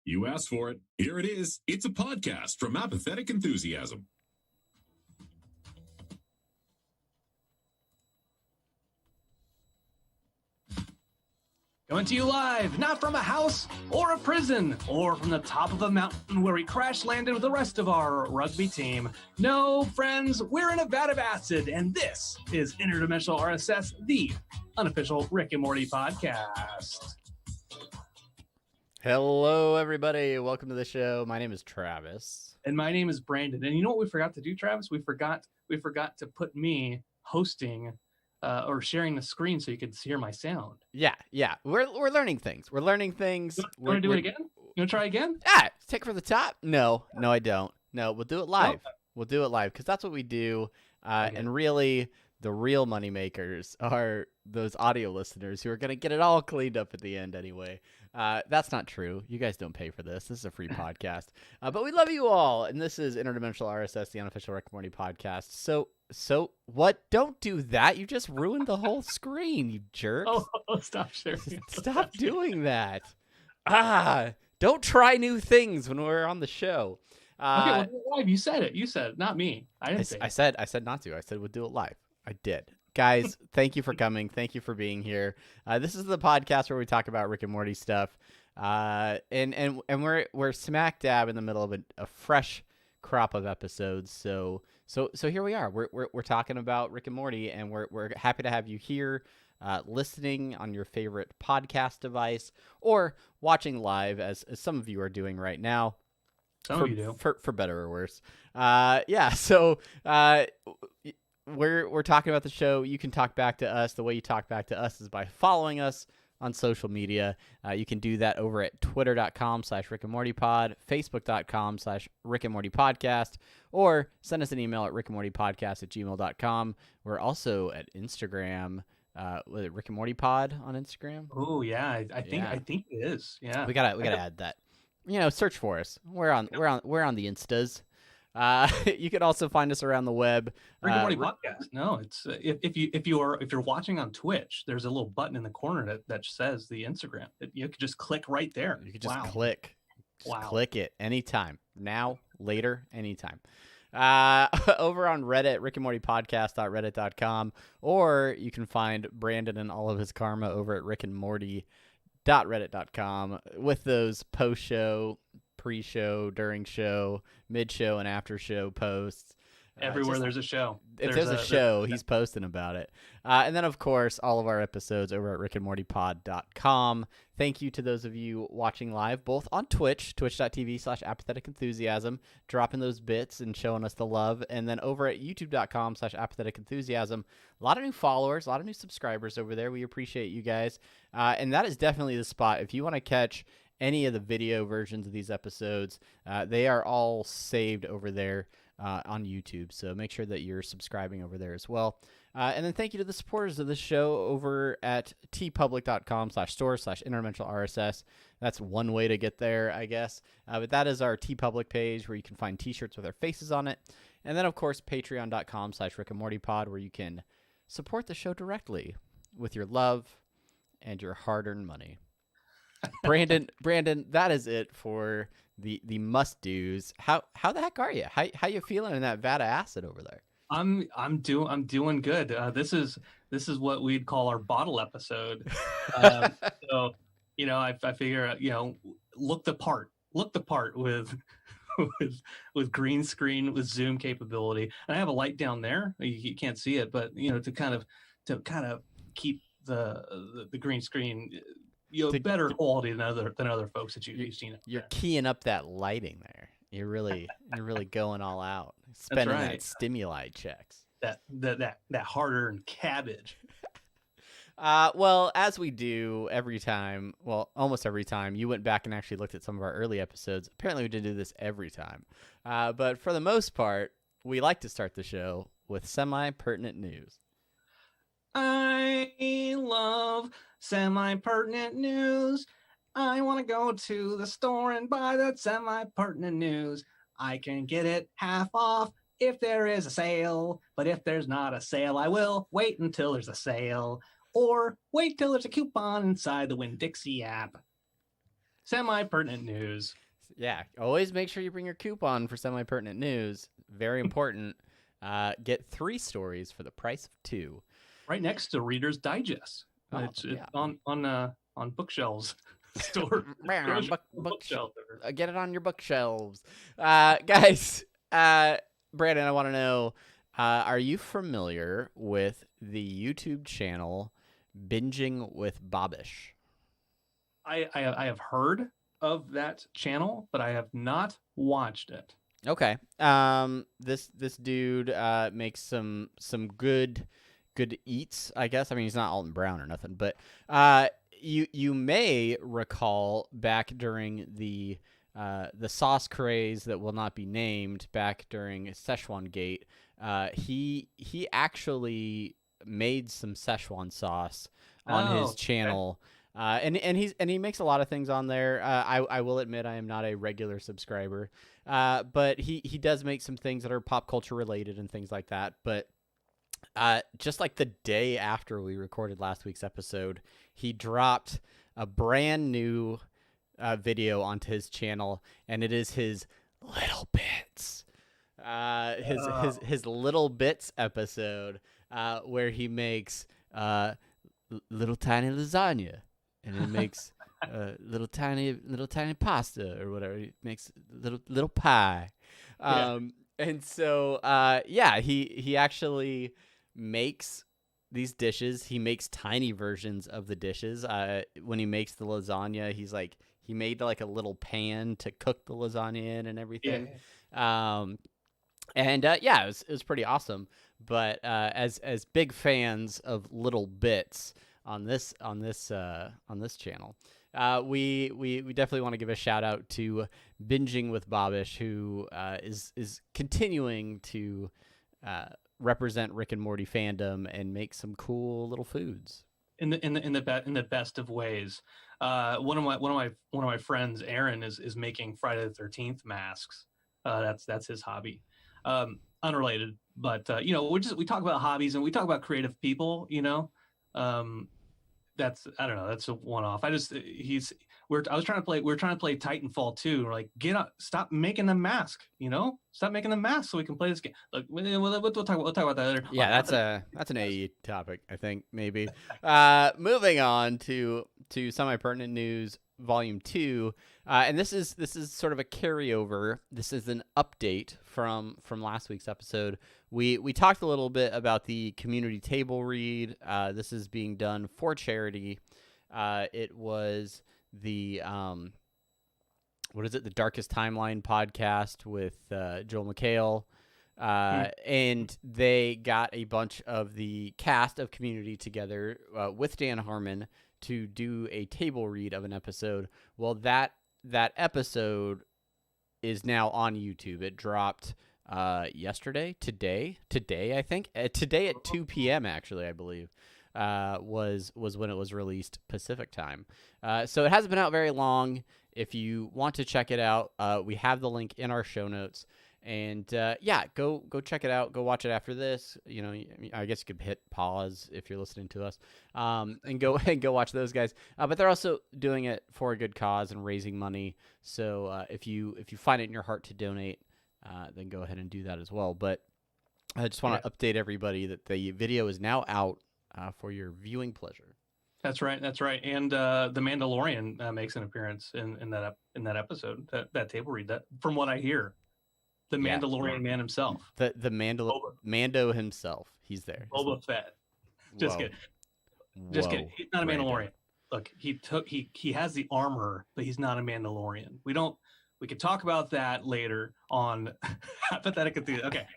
You asked for it. Here it is. It's a podcast from Apathetic Enthusiasm. Coming to you live, not from a house or a prison or from the top of a mountain where we crash landed with the rest of our rugby team. No, friends, we're in a vat of acid, and this is Interdimensional RSS, the unofficial Rick and Morty podcast. Hello, everybody. Welcome to the show. My name is Travis. And my name is Brandon. And you know what we forgot to do, Travis? We forgot to put me hosting or sharing the screen so you could hear my sound. Yeah. We're learning things. You want to do it again? You want to try again? Take for the top? No, I don't. No, we'll do it live. Okay. We'll do it live because that's what we do. And really, the real money makers are those audio listeners who are going to get it all cleaned up at the end anyway. That's not true. You guys don't pay for this. This is a free podcast. But we love you all. And this is Interdimensional RSS, the unofficial Rick and Morty podcast. So what? Don't do that. You just ruined the whole screen, you jerks. Oh, stop sharing. Stop doing that. Don't try new things when we're on the show. Okay, we'll do it live. You said it. You said it, not me. I didn't say it. I said not to. I said we'll do it live. I did. Guys, thank you for coming. Thank you for being here. This is the podcast where we talk about Rick and Morty stuff. And we're smack dab in the middle of a fresh crop of episodes. So here we are. We're talking about Rick and Morty, and we're happy to have you here, listening on your favorite podcast device or watching live, as some of you are doing right now. Some of you do. For better or worse. We're talking about the show. You can talk back to us. The way you talk back to us is by following us on social media. You can do that over at twitter.com/RickandMortyPod, facebook.com/RickandMortyPodcast, or send us an email at rickandmortypodcast@gmail.com. We're also at Instagram. Was it Rick and Morty Pod on Instagram? Oh yeah, I think it is. Yeah, we gotta add that. Search for us. We're on the Instas. You can also find us around the web. Rick and Morty podcast. No, it's if you're watching on Twitch, there's a little button in the corner that says the Instagram. You could just click right there. You could just click. Click it anytime. Now, later, anytime. Over on Reddit, rickandmortypodcast.reddit.com, or you can find Brandon and all of his karma over at rickandmorty.reddit.com with those post-show, pre-show, during show, mid-show, and after-show posts. Everywhere there's a show. If there's a show, he's posting about it. And then, of course, all of our episodes over at rickandmortypod.com. Thank you to those of you watching live, both on Twitch, twitch.tv/apatheticenthusiasm, dropping those bits and showing us the love. And then over at youtube.com/apatheticenthusiasm. A lot of new followers, a lot of new subscribers over there. We appreciate you guys. And that is definitely the spot. If you want to catch any of the video versions of these episodes, they are all saved over there on YouTube. So make sure that you're subscribing over there as well. And then thank you to the supporters of this show over at tpublic.com/store/interdimensional-RSS. That's one way to get there, I guess. But that is our TeePublic page where you can find t-shirts with our faces on it. And then, of course, patreon.com/rickandmortypod, where you can support the show directly with your love and your hard-earned money. Brandon, that is it for the must-dos. How the heck are you? How you feeling in that vat of acid over there? I'm doing good. This is what we'd call our bottle episode. So I figure look the part with green screen with zoom capability. And I have a light down there. You can't see it, but to kind of keep the green screen better quality than other folks that you've seen. You're keying up that lighting there. You're really going all out, spending that stimuli checks. That hard-earned cabbage. Well, as we do every time, almost every time, you went back and actually looked at some of our early episodes. Apparently, we didn't do this every time, but for the most part, we like to start the show with semi-pertinent news. I love semi-pertinent news. I want to go to the store and buy that semi-pertinent news. I can get it half off if there is a sale, but if there's not a sale, I will wait until there's a sale, or wait till there's a coupon inside the Winn-Dixie app. Semi-pertinent news. Yeah, always make sure you bring your coupon for semi-pertinent news. Very important. Get 3 stories for the price of 2. Right next to Reader's Digest. It's on bookshelves. Bookshelves. Get it on your bookshelves. Guys, Brandon, I want to know, are you familiar with the YouTube channel Binging with Bobbish? I have heard of that channel, but I have not watched it. Okay. This dude makes some good eats, I guess. I mean, he's not Alton Brown or nothing, but you may recall back during the sauce craze that will not be named back during Szechuan Gate, he actually made some Szechuan sauce on his channel. Okay. And he makes a lot of things on there. I will admit I am not a regular subscriber, but he does make some things that are pop culture related and things like that. But just like the day after we recorded last week's episode, he dropped a brand new video onto his channel, and it is his Little Bits, his Little Bits episode, where he makes little tiny lasagna, and it makes little tiny pasta or whatever. He makes little pie, and so he actually makes these dishes. He makes tiny versions of the dishes. When he makes the lasagna, he made like a little pan to cook the lasagna in and everything. It was pretty awesome. But as big fans of Little Bits on this channel, we definitely want to give a shout out to Binging with Bobbish, who is continuing to represent Rick and Morty fandom and make some cool little foods in the best of ways. One of my friends, Aaron, is making Friday the 13th masks. That's his hobby. Unrelated, but we talk about hobbies and we talk about creative people. That's a one-off. We were trying to play Titanfall 2. We're like, stop making them mask. Stop making them mask so we can play this game. Look, we'll talk about that later. Yeah, that's an AE topic, I think, maybe. Moving on to semi-pertinent news, Volume 2, and this is sort of a carryover. This is an update from last week's episode. We talked a little bit about the community table read. This is being done for charity. It was the the Darkest Timeline podcast with Joel McHale, and they got a bunch of the cast of Community together with Dan Harmon to do a table read of an episode. Well, that episode is now on YouTube. It dropped today, I think. Today at 2 p.m. actually, I believe, was when it was released Pacific time. So it hasn't been out very long. If you want to check it out, we have the link in our show notes. And go check it out. Go watch it after this. I guess you could hit pause if you're listening to us, and go watch those guys. But they're also doing it for a good cause and raising money. So if you find it in your heart to donate, then go ahead and do that as well. But I just want to update everybody that the video is now out for your viewing pleasure. That's right. And the Mandalorian makes an appearance in that episode. That table read. That, from what I hear. The Mandalorian man himself. The Mando himself. He's there. Boba Fett. Just kidding. He's not a Mandalorian. Look, he has the armor, but he's not a Mandalorian. We could talk about that later on Pathetic Enthusiasm. Okay.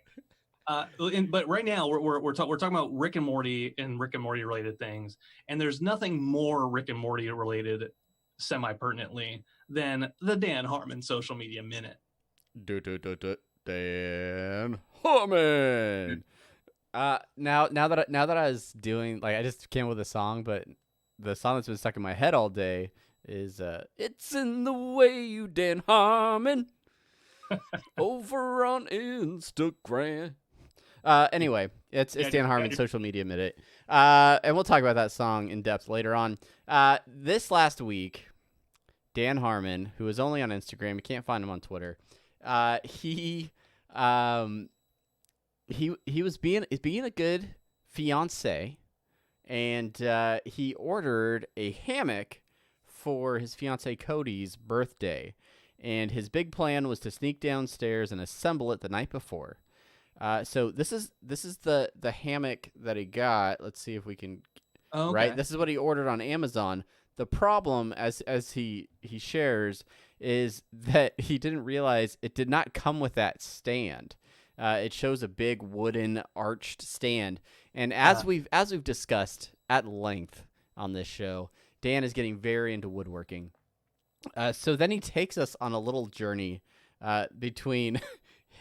But right now we're talking about Rick and Morty and Rick and Morty related things, and there's nothing more Rick and Morty related semi-pertinently than the Dan Harmon social media minute. Dan Harmon. Now that I was doing, like, I just came up with a song, but the song that's been stuck in my head all day is "It's in the Way You Dan Harmon" over on Instagram. Anyway, it's Dan Harmon's social media minute, and we'll talk about that song in depth later on. This last week, Dan Harmon, who is only on Instagram. You can't find him on Twitter. He was being a good fiance, and he ordered a hammock for his fiance Cody's birthday, and his big plan was to sneak downstairs and assemble it the night before. So this is the hammock that he got. Let's see if we can. Oh, okay. Right, this is what he ordered on Amazon. The problem, as he shares, is that he didn't realize it did not come with that stand. It shows a big wooden arched stand, and as we've discussed at length on this show, Dan is getting very into woodworking. So then he takes us on a little journey between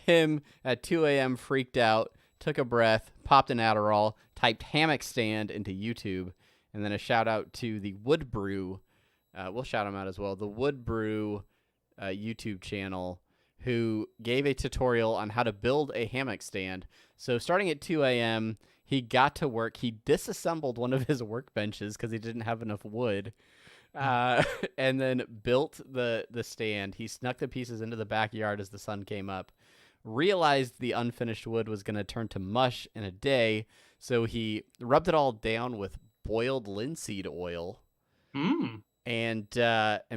him at 2 a.m. freaked out, took a breath, popped an Adderall, typed hammock stand into YouTube, and then a shout out to the Wood Brew. We'll shout him out as well. The Wood Brew YouTube channel, who gave a tutorial on how to build a hammock stand. So starting at 2 a.m., he got to work. He disassembled one of his workbenches because he didn't have enough wood, and then built the stand. He snuck the pieces into the backyard as the sun came up, realized the unfinished wood was going to turn to mush in a day, so he rubbed it all down with boiled linseed oil. And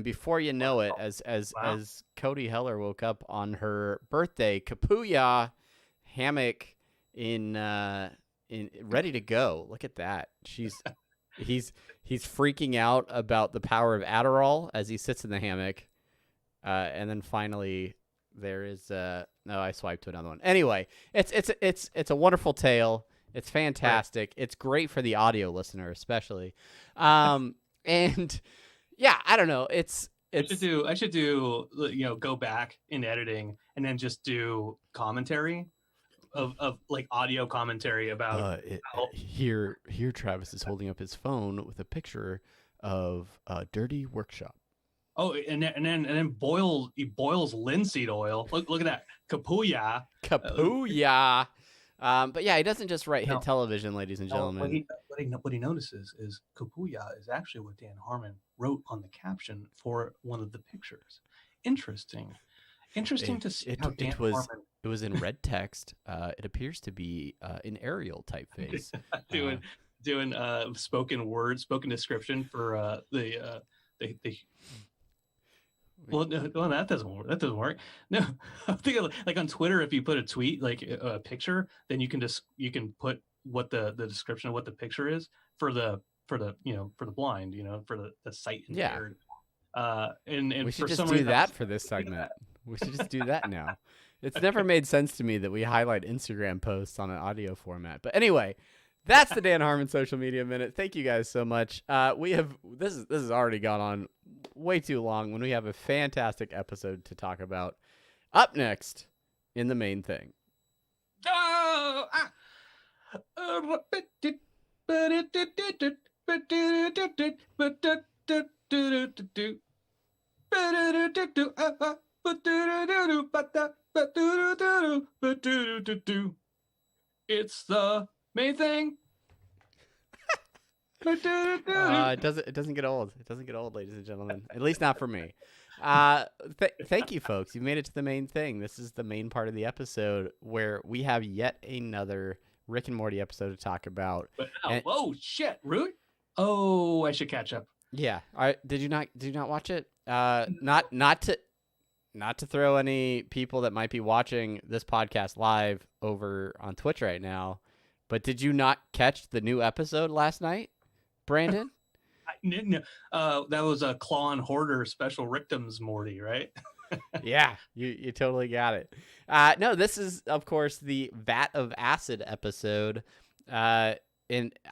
before you know it, as Cody Heller woke up on her birthday, Kapuya hammock in ready to go. Look at that. He's freaking out about the power of Adderall as he sits in the hammock. And then finally there is no, I swiped to another one. Anyway, it's a wonderful tale. It's fantastic. Right. It's great for the audio listener, especially. And yeah, I don't know. I should do go back in editing and then just do commentary of like audio commentary about here Travis is holding up his phone with a picture of a dirty workshop. Oh, and then he boils linseed oil. Look at that. Kapuya. But yeah, he doesn't just write hit television, ladies and gentlemen. What he notices is Kapuya is actually what Dan Harmon wrote on the caption for one of the pictures. Interesting to see how Dan Harmon... It was in red text. It appears to be in Arial typeface. doing spoken description for the Well, no, that doesn't work. No, I'm thinking like on Twitter, if you put a tweet, like a picture, then you can put what the description of what the picture is for the blind, for the sight impaired. And we should for just some do reason, that for this segment. We should just do that now. It's never made sense to me that we highlight Instagram posts on an audio format. But anyway, that's the Dan Harmon Social Media Minute. Thank you guys so much. This has already gone on way too long when we have a fantastic episode to talk about. Up next in the main thing. It's the main thing. It doesn't get old. It doesn't get old, ladies and gentlemen. At least not for me. Thank you, folks. You made it to the main thing. This is the main part of the episode where we have yet another Rick and Morty episode to talk about. Whoa, shit, Root. Oh, I should catch up. Yeah. Did you not watch it? Not to throw any people that might be watching this podcast live over on Twitch right now, but did you not catch the new episode last night, Brandon? No, that was a Claw and Hoarder special Rickdums Morty, right? Yeah, you totally got it. No, this is of course the Vat of Acid episode, and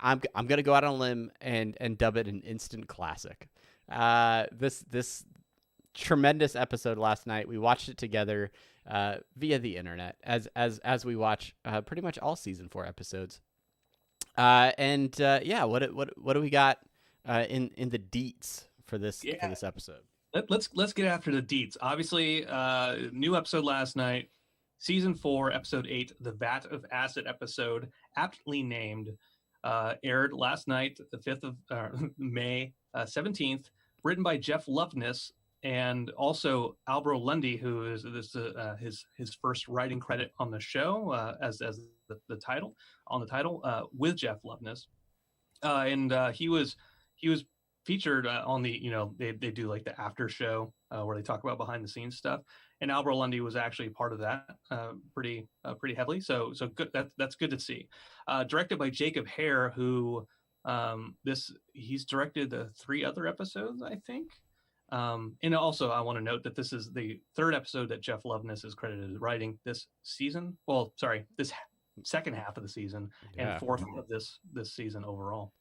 I'm gonna go out on a limb and dub it an instant classic. This tremendous episode last night. We watched it together via the internet, as we watch pretty much all season 4 episodes. What do we got in the deets for this episode? Let's get after the deets. Obviously, new episode last night, season 4, episode 8, the Vat of Acid episode, aptly named, aired last night, the 5th of May 17th. Written by Jeff Loveness, and also Albro Lundy, who is his first writing credit on the show as the title on the title with Jeff Loveness, and he was featured on the they do like the after show where they talk about behind the scenes stuff, and Albro Lundy was actually part of that pretty heavily. So good, that's good to see. Directed by Jacob Hare, who he's directed 3 other episodes, I think. And also, I want to note that this is the 3rd episode that Jeff Loveness is credited as writing this season. Well, sorry, this second half of the season, and 4th of this season overall.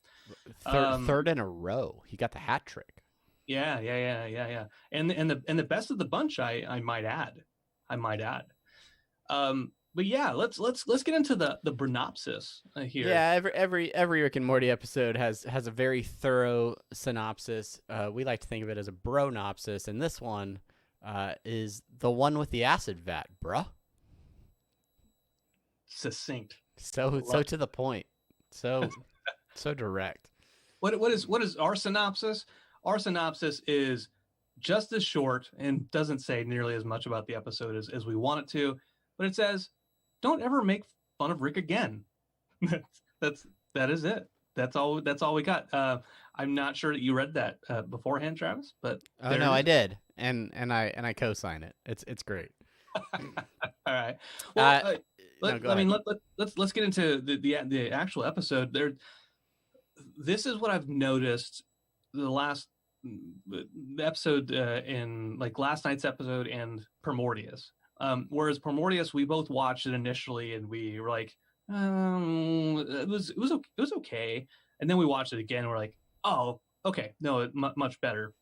Third in a row. He got the hat trick. Yeah. And the best of the bunch, I might add. But yeah, let's get into the synopsis here. Yeah, every Rick and Morty episode has a very thorough synopsis. We like to think of it as a bronopsis, and this one is the one with the acid vat, bruh. Succinct. So to the point. So direct. What is our synopsis? Our synopsis is just as short and doesn't say nearly as much about the episode as we want it to, but it says, "Don't ever make fun of Rick again." That is it. That's all we got. I'm not sure that you read that beforehand, Travis, but no, I did, and I co-sign it. It's great. All right. Well, let's get into the actual episode. This is what I've noticed the episode in like last night's episode and Primordius. Whereas Primordius, we both watched it initially and we were like, it was okay, and then we watched it again and we're like, oh, okay, no, much better.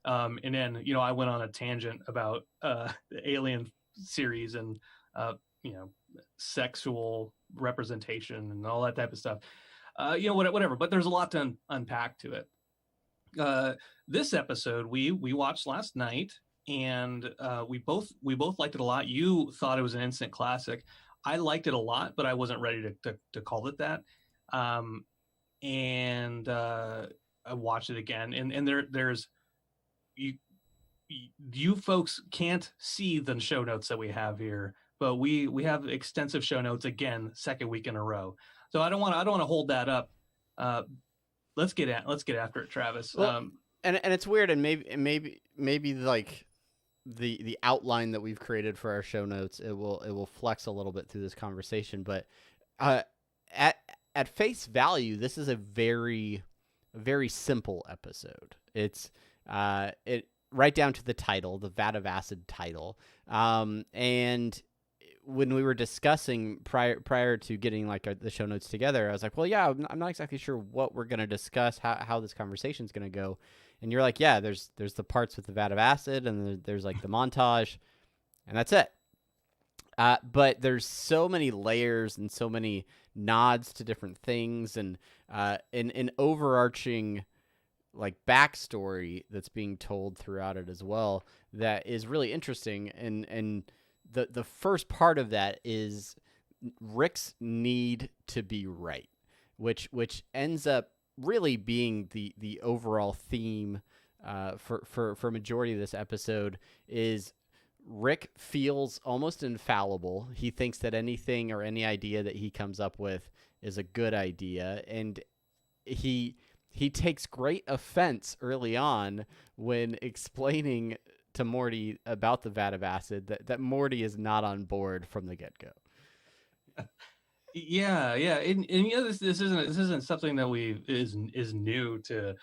And then I went on a tangent about the Alien series and sexual representation and all that type of stuff. Whatever. But there's a lot to unpack to it. This episode we watched last night, and we both liked it a lot. You thought it was an instant classic. I liked it a lot, but I wasn't ready to call it that. And I watched it again, and there's you folks can't see the show notes that we have here, but we have extensive show notes again, 2nd week in a row. So I don't want to hold that up. Let's get after it, Travis. Well, and it's weird, and maybe like the outline that we've created for our show notes, it will flex a little bit through this conversation, but at face value, this is a very simple episode. It's right down to the title, the Vat of Acid title, and when we were discussing prior to getting like the show notes together, I was like, well, yeah, I'm not exactly sure what we're going to discuss, how this conversation is going to go. And you're like, yeah, there's the parts with the Vat of Acid, and there's like the montage, and that's it. But there's so many layers and so many nods to different things, and an overarching like backstory that's being told throughout it as well that is really interesting. And the first part of that is Rick's need to be right, which ends up really being the overall theme for majority of this episode. Is Rick feels almost infallible. He thinks that anything or any idea that he comes up with is a good idea, and he takes great offense early on when explaining to Morty about the Vat of Acid that Morty is not on board from the get-go. Yeah, and this isn't something that is new to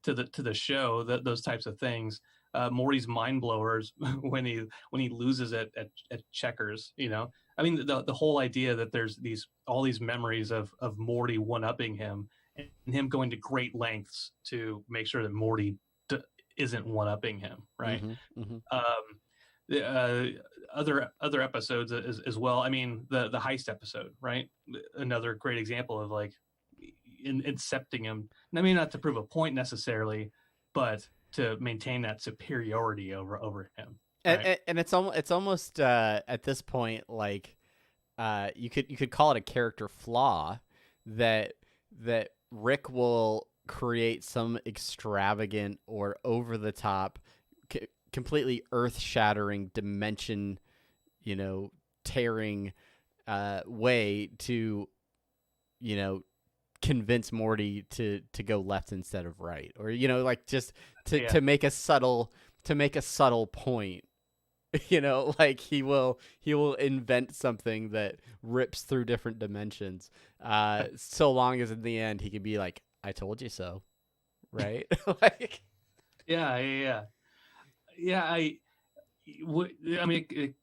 the show. Those types of things. Morty's mind blowers when he loses at checkers. I mean, the whole idea that there's all these memories of Morty one-upping him and him going to great lengths to make sure that Morty isn't one-upping him, right? Mm-hmm, mm-hmm. Other episodes as well. I mean, the heist episode, right? Another great example of like incepting him. I mean, not to prove a point necessarily, but to maintain that superiority over him. Right? And it's almost at this point like you could call it a character flaw that Rick will create some extravagant or over the top completely earth-shattering, dimension, tearing way to, convince Morty to go left instead of right, or like just to make a subtle point. Like he will invent something that rips through different dimensions, so long as in the end he can be like, I told you so, right? Like, yeah. I mean,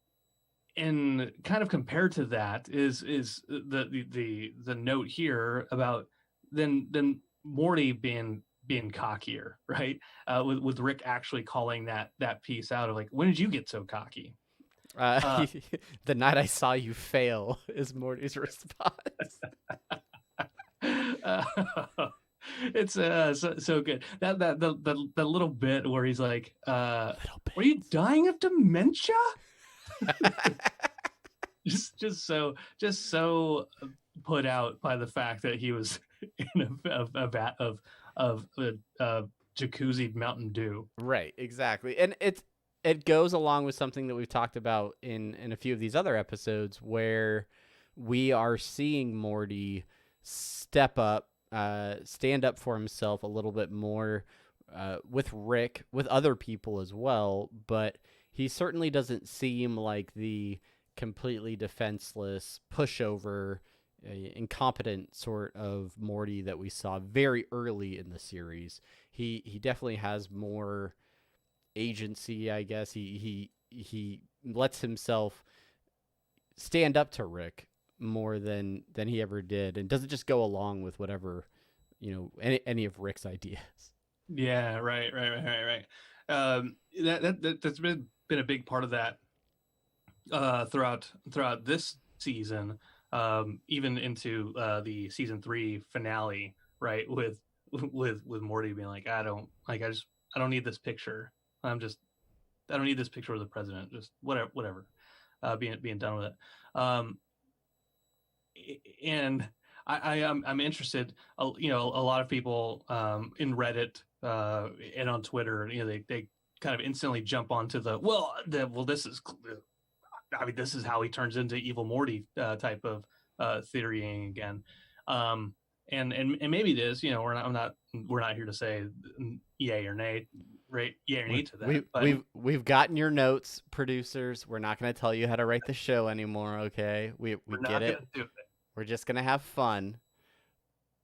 and kind of compared to that is the note here about then Morty being cockier, right? With Rick actually calling that piece out of like, when did you get so cocky? The night I saw you fail is Morty's response. It's so good. That the little bit where he's like, "Are you dying of dementia?" just so put out by the fact that he was in a vat of jacuzzi Mountain Dew. Right, exactly, and it goes along with something that we've talked about in a few of these other episodes, where we are seeing Morty step up, stand up for himself a little bit more, with Rick, with other people as well, but he certainly doesn't seem like the completely defenseless, pushover, incompetent sort of Morty that we saw very early in the series. He definitely has more agency, I guess. He lets himself stand up to Rick more than he ever did, and doesn't just go along with whatever any of Rick's ideas. Yeah, right. That's been a big part of that throughout this season, even into the season 3 finale, right? With Morty being like, I don't need this picture. I don't need this picture of the president. Just whatever. Being done with it. And I'm interested. A lot of people in Reddit and on Twitter, they kind of instantly jump onto this is how he turns into evil Morty type of theorying again. And maybe it is. We're not here to say yay or nay, right? Yay or nay to that. We've gotten your notes, producers. We're not going to tell you how to write the show anymore. Okay, we get it. We're just going to have fun.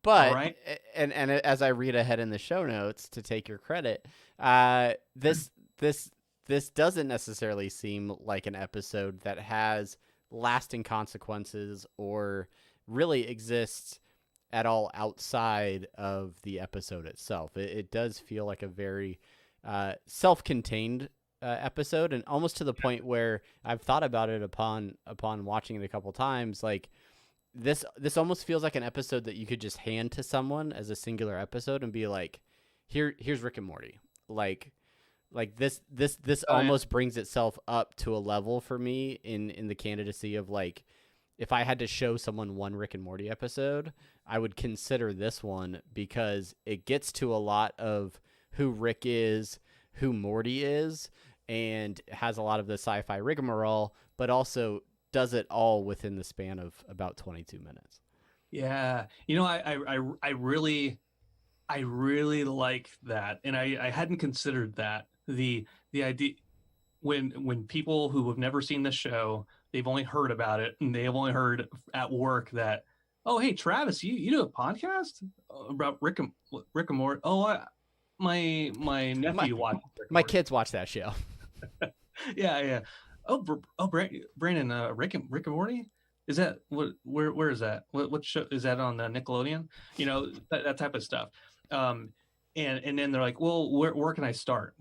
But right. and as I read ahead in the show notes to take your credit, this doesn't necessarily seem like an episode that has lasting consequences or really exists at all outside of the episode itself. It does feel like a very self-contained episode, and almost to the point where I've thought about it upon watching it a couple times. Like this almost feels like an episode that you could just hand to someone as a singular episode and be like, here's Rick and Morty. Like this almost brings itself up to a level for me in the candidacy of, like, if I had to show someone one Rick and Morty episode, I would consider this one, because it gets to a lot of who Rick is, who Morty is, and has a lot of the sci-fi rigmarole, but also does it all within the span of about 22 minutes. Yeah. I really like that. And I hadn't considered that. The idea when people who have never seen the show, they've only heard about it, and they've only heard at work that, oh, hey, Travis, you do a podcast about Rick and Morty? Oh, my nephew watched. My kids watch that show. Yeah. Oh, Brandon, Rick and Morty? Is that where is that? What show is that on Nickelodeon? That type of stuff. And then they're like, well, where can I start?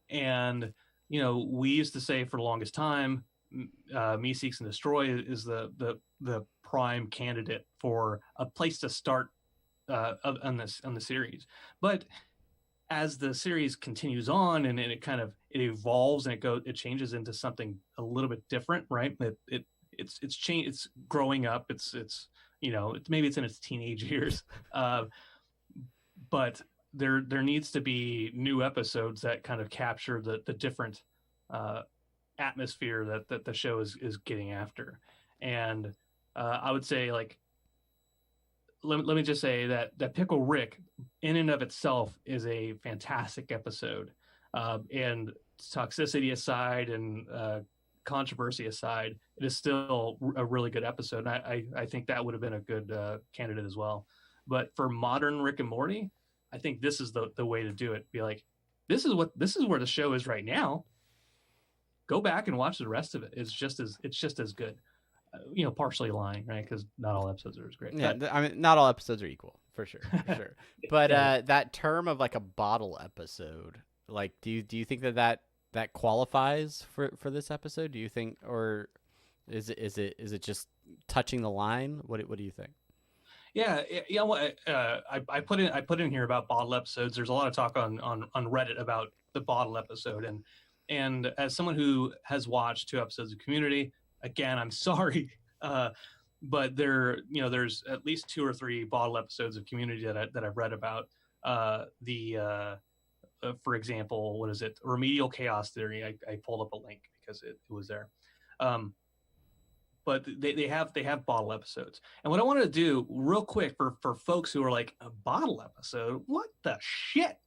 And we used to say for the longest time, Me Seeks and Destroy is the prime candidate for a place to start on the series. But as the series continues on and it evolves and it changes into something a little bit different, right? It's changed. It's growing up. It's maybe it's in its teenage years, but there needs to be new episodes that kind of capture the different atmosphere that the show is getting after. And I would say, like, let me just say that Pickle Rick in and of itself is a fantastic episode. And toxicity aside and controversy aside, it is still a really good episode. And I think that would have been a good candidate as well. But for modern Rick and Morty, I think this is the way to do it. Be like, this is where the show is right now. Go back and watch the rest of it. It's just as good. Partially lying, right? Because not all episodes are as great. Yeah, But, I mean, not all episodes are equal, for sure. But that term of like a bottle episode, like, do you think that qualifies for this episode? Do you think, or is it just touching the line? What do you think? Yeah. Well, I put in here about bottle episodes. There's a lot of talk on Reddit about the bottle episode, and as someone who has watched 2 episodes of Community, again, I'm sorry, but there's at least 2 or 3 bottle episodes of Community that I've read about. For example, what is it? Remedial Chaos Theory. I pulled up a link because it was there. But they have bottle episodes. And what I wanted to do real quick for folks who are like, a bottle episode? What the shit?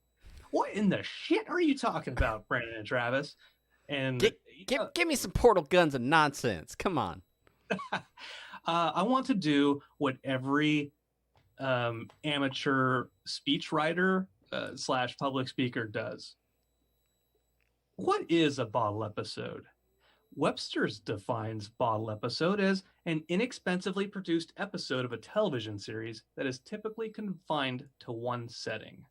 What in the shit are you talking about, Brandon and Travis? And give me some portal guns and nonsense. Come on. I want to do what every amateur speechwriter / public speaker does. What is a bottle episode? Webster's defines bottle episode as an inexpensively produced episode of a television series that is typically confined to one setting.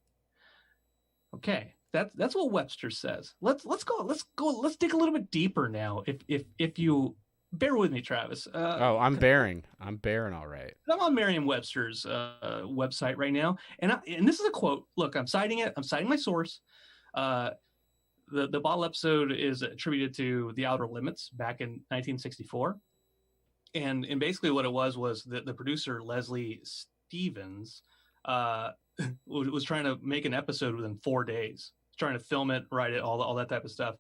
Okay, that's what Webster says. Let's dig a little bit deeper now. If you bear with me, Travis. I'm bearing all right. I'm on Merriam-Webster's website right now, and this is a quote. Look, I'm citing it. I'm citing my source. The bottle episode is attributed to The Outer Limits back in 1964, and basically what it was the producer Leslie Stevens was trying to make an episode within 4 days, trying to film it, write it, all that type of stuff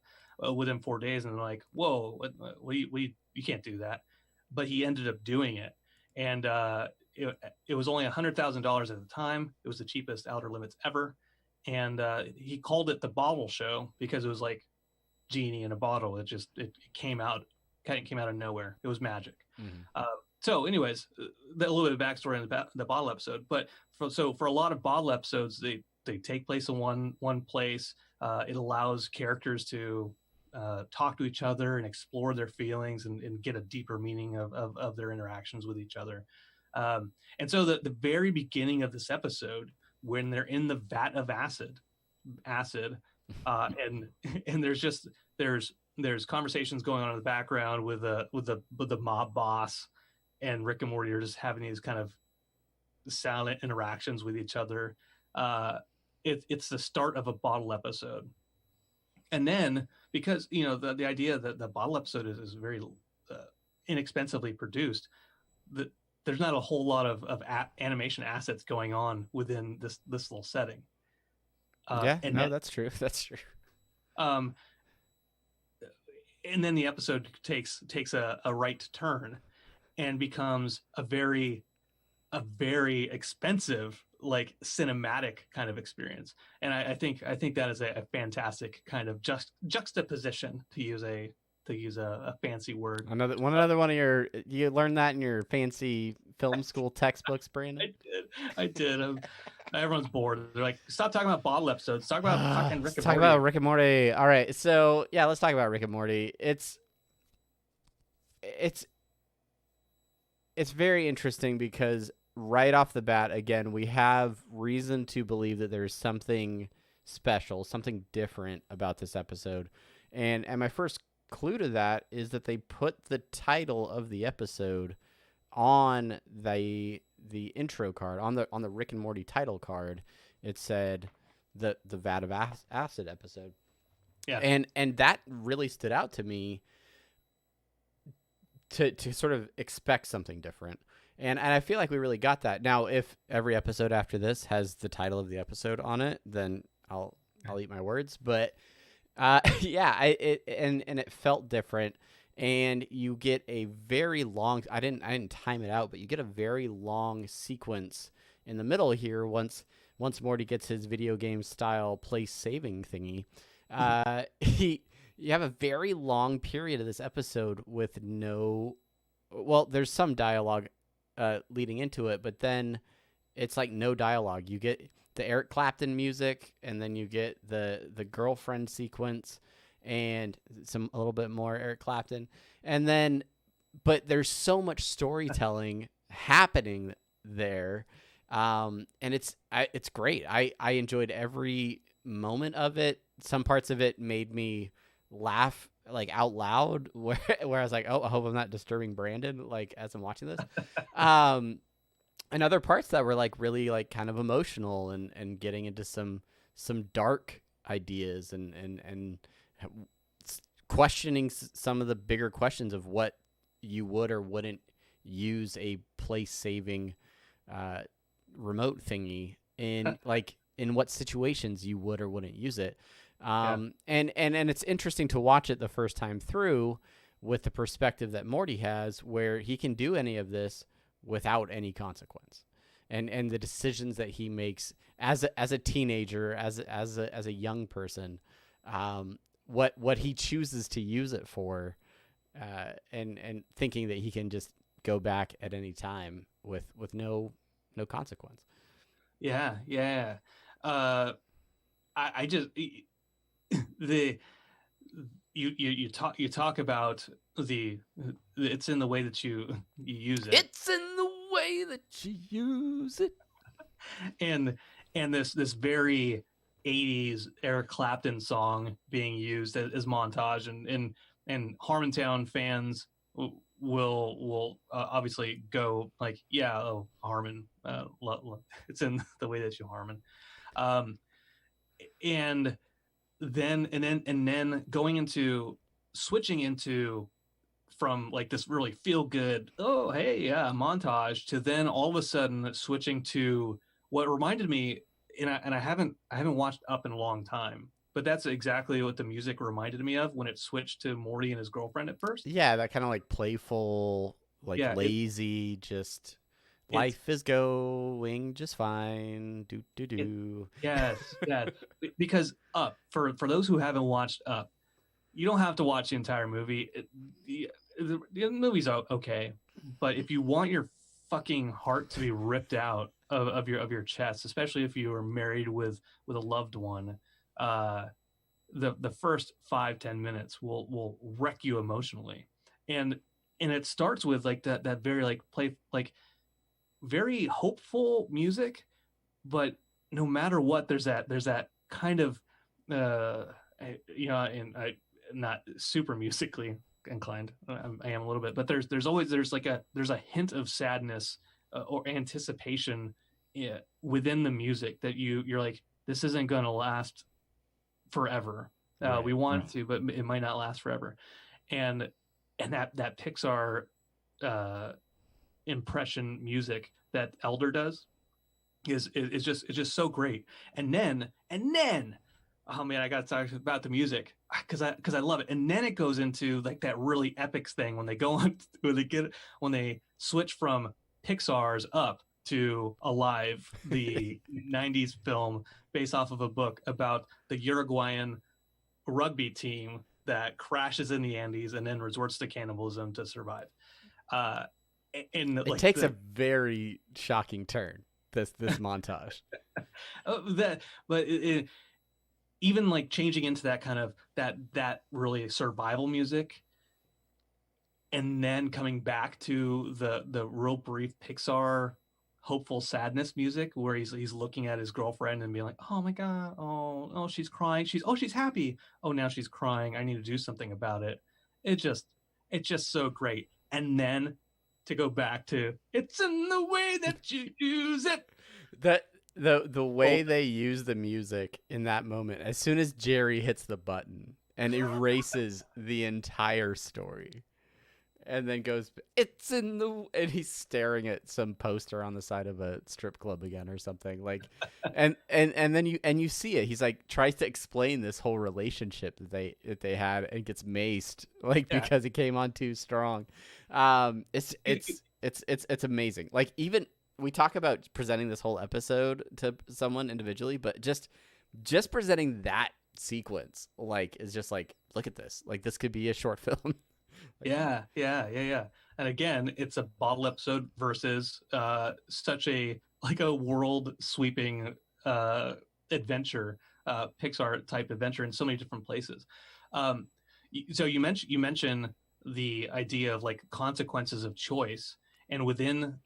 within 4 days, and they're like, whoa, you can't do that. But he ended up doing it, and it was only $100,000 at the time. It was the cheapest Outer Limits ever, and he called it the Bottle Show because it was like genie in a bottle. It came out of nowhere. It was magic. Mm-hmm. So anyways, a little bit of backstory on the bottle episode. But for a lot of bottle episodes, they take place in one place. It allows characters to talk to each other and explore their feelings and get a deeper meaning of their interactions with each other. And so the very beginning of this episode, when they're in the vat of acid, and there's conversations going on in the background with the mob boss, and Rick and Morty are just having these kind of silent interactions with each other. It's the start of a bottle episode. And then, because the idea that the bottle episode is very inexpensively produced, there's not a whole lot of animation assets going on within this little setting. That's true. That's true. And then the episode takes a right turn and becomes a very expensive, like, cinematic kind of experience. And I think that is a fantastic kind of juxtaposition, to use a fancy word. Another one of your, you learned that in your fancy film school textbooks, Brandon? I did. Everyone's bored. They're like, stop talking about bottle episodes. Talk about fucking Rick and Morty. Talk about Rick and Morty. All right. So yeah, let's talk about Rick and Morty. It's very interesting because right off the bat, again, we have reason to believe that there's something special, something different about this episode. And my first clue to that is that they put the title of the episode on the intro card, on the Rick and Morty title card. It said the Vat of Acid episode. Yeah. And that really stood out to me, to sort of expect something different. And I feel like we really got that. Now, if every episode after this has the title of the episode on it, then I'll eat my words. But yeah, it felt different, and you get a very long. I didn't time it out, but you get a very long sequence in the middle here. Once Morty gets his video game style place saving thingy, you have a very long period of this episode with no. Well, there's some dialogue leading into it, but then it's like no dialogue. You get the Eric Clapton music, and then you get the girlfriend sequence, and a little bit more Eric Clapton, and then, but there's so much storytelling happening there, and it's great. I enjoyed every moment of it. Some parts of it made me laugh like out loud, where I was like, oh, I hope I'm not disturbing Brandon like as I'm watching this. And other parts that were like really like kind of emotional and getting into some dark ideas and questioning some of the bigger questions of what you would or wouldn't use a place saving remote thingy in, like in what situations you would or wouldn't use it. And it's interesting to watch it the first time through with the perspective that Morty has, where he can do any of this without any consequence, and the decisions that he makes as a teenager, as a young person, what he chooses to use it for, and thinking that he can just go back at any time with no consequence. Yeah. I just you talk about it's in the way that you use it. It's in the way that you use it. And this very 80s Eric Clapton song being used as montage, and Harmontown fans will obviously go like, yeah, oh, Harmon, it's in the way that you Harmon, and then going into switching into from like this really feel good, oh hey yeah, montage, to then all of a sudden switching to what reminded me, and I haven't watched Up in a long time, but that's exactly what the music reminded me of when it switched to Morty and his girlfriend at first. Yeah, that kind of like playful, like lazy, just life is going just fine. Do do do. Yes. Because Up, for those who haven't watched Up, you don't have to watch the entire movie. The movie's okay, but if you want your fucking heart to be ripped out of your chest, especially if you are married with a loved one, the first 5-10 minutes will wreck you emotionally, and it starts with like that very like very hopeful music, but no matter what, there's that kind of and I not super musically inclined, I am a little bit, but there's a hint of sadness or anticipation within the music that you're like, this isn't going to last forever. Right. We want to, but it might not last forever. And that Pixar impression music that Elder does is just so great. And then oh man, I got to talk about the music because I love it. And then it goes into like that really epic thing when they go on, when they switch from Pixar's Up to Alive, the 90s film based off of a book about the Uruguayan rugby team that crashes in the Andes and then resorts to cannibalism to survive. And it takes a very shocking turn, this montage. Even like changing into that kind of that really survival music, and then coming back to the real brief Pixar hopeful sadness music where he's looking at his girlfriend and being like, oh my god, oh she's crying, she's happy, oh now she's crying, I need to do something about it. It's just so great. And then to go back to it's in the way that you use it, that the way they use the music in that moment, as soon as Jerry hits the button and erases the entire story, and then goes, "It's in the," and he's staring at some poster on the side of a strip club again or something like, and then you see it. He's like tries to explain this whole relationship that they had and gets maced like because he came on too strong. It's amazing. Like, even we talk about presenting this whole episode to someone individually, but just presenting that sequence like is just like, look at this. Like, this could be a short film. Yeah. And again, it's a bottle episode versus such a world sweeping adventure, Pixar type adventure in so many different places. So you mentioned the idea of like consequences of choice, and within,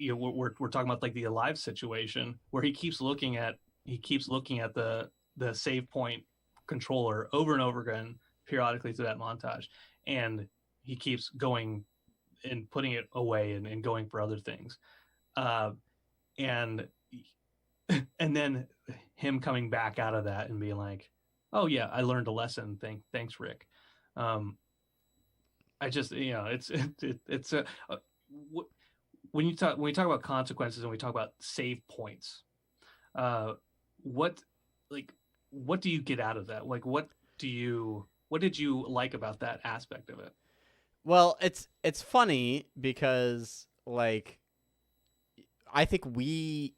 we're talking about like the Alive situation where he keeps looking at the save point controller over and over again periodically through that montage, and he keeps going and putting it away and going for other things, and then him coming back out of that and being like, oh yeah, I learned a lesson, thanks Rick. I just, it's when you talk about consequences and we talk about save points, what do you get out of that? Like, what did you like about that aspect of it? Well, it's funny because, like, I think we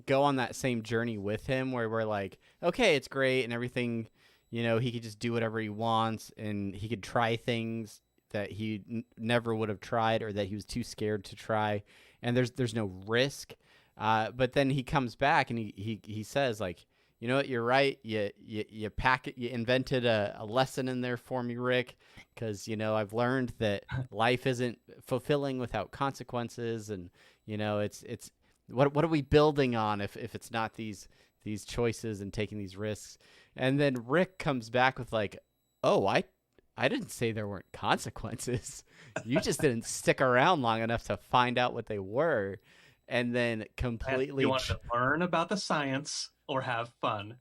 go on that same journey with him where we're like, okay, it's great and everything, he could just do whatever he wants and he could try things that he never would have tried or that he was too scared to try, and there's no risk. But then he comes back and he says, like, you know what, you're right. You invented a lesson in there for me, Rick, because, I've learned that life isn't fulfilling without consequences. And, it's what are we building on if it's not these choices and taking these risks? And then Rick comes back with like, oh, I didn't say there weren't consequences. You just didn't stick around long enough to find out what they were. And then completely you want to learn about the science or have fun.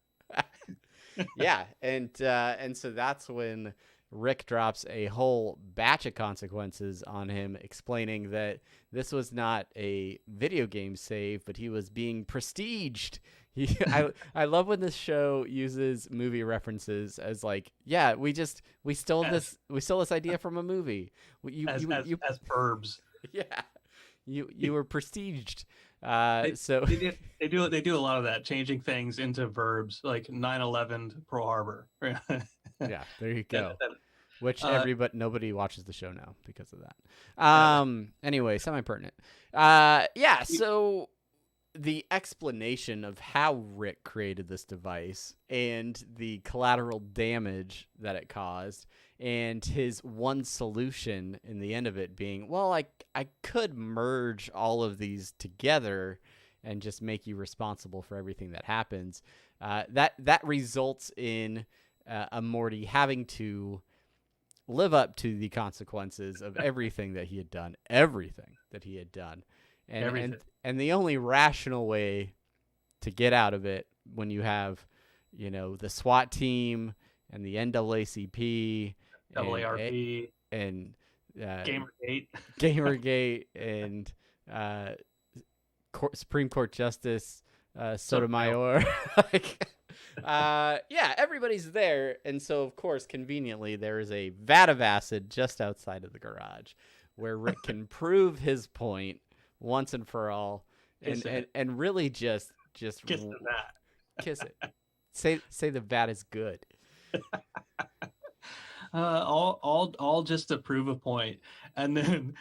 Yeah, and so that's when Rick drops a whole batch of consequences on him, explaining that this was not a video game save, but he was being prestiged. I love when this show uses movie references as like, yeah, we stole this idea from a movie. As verbs. Yeah, you were prestiged. They do a lot of that, changing things into verbs, like 9/11 Pearl Harbor. Yeah, there you go. Which nobody watches the show now because of that. Anyway, semi-pertinent. Yeah, so the explanation of how Rick created this device and the collateral damage that it caused, and his one solution in the end of it being, well, I could merge all of these together and just make you responsible for everything that happens. That results in a Morty having to live up to the consequences of everything that he had done, and the only rational way to get out of it, when you have, the SWAT team and the NAACP, AARP, and Gamergate, and Supreme Court Justice Sotomayor. Yeah, everybody's there, and so of course, conveniently, there is a vat of acid just outside of the garage, where Rick can prove his point once and for all, and really just kiss the vat. Kiss it. Say the vat is good. All just to prove a point, and then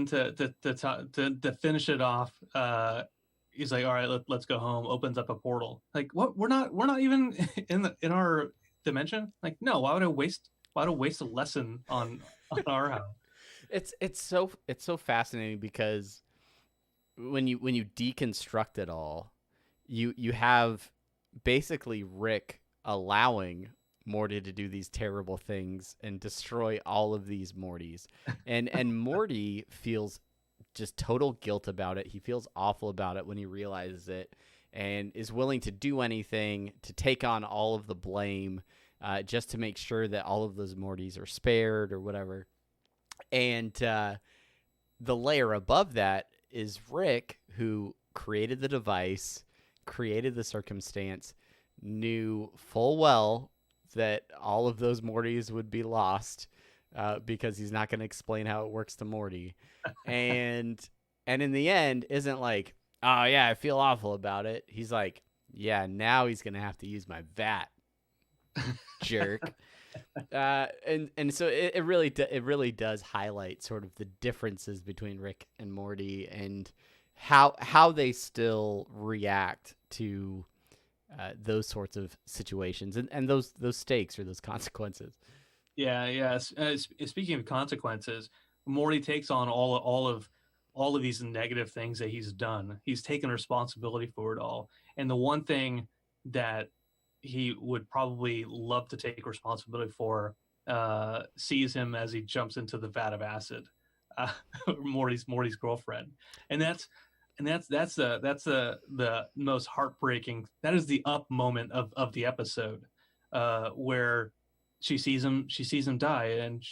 to finish it off, he's like, all right, let's go home. Opens up a portal. Like, what? We're not even in our dimension. Like, no. Why would I waste a lesson on our house? It's so fascinating because when you deconstruct it all, you have basically Rick allowing Morty to do these terrible things and destroy all of these Mortys, and Morty feels just total guilt about it. He feels awful about it when he realizes it, and is willing to do anything to take on all of the blame, just to make sure that all of those Mortys are spared or whatever. And the layer above that is Rick, who created the device, created the circumstance, knew full well that all of those Mortys would be lost because he's not going to explain how it works to Morty. And in the end, isn't like, oh, yeah, I feel awful about it. He's like, yeah, now he's going to have to use my vat, jerk. And so it really does highlight sort of the differences between Rick and Morty and how they still react to those sorts of situations and those stakes or those consequences. Yeah. Speaking of consequences, Morty takes on all of these negative things that he's done. He's taken responsibility for it all. And the one thing that he would probably love to take responsibility for sees him as he jumps into the vat of acid, Morty's girlfriend, and that's the most heartbreaking. That is the up moment of the episode, where she sees him die, and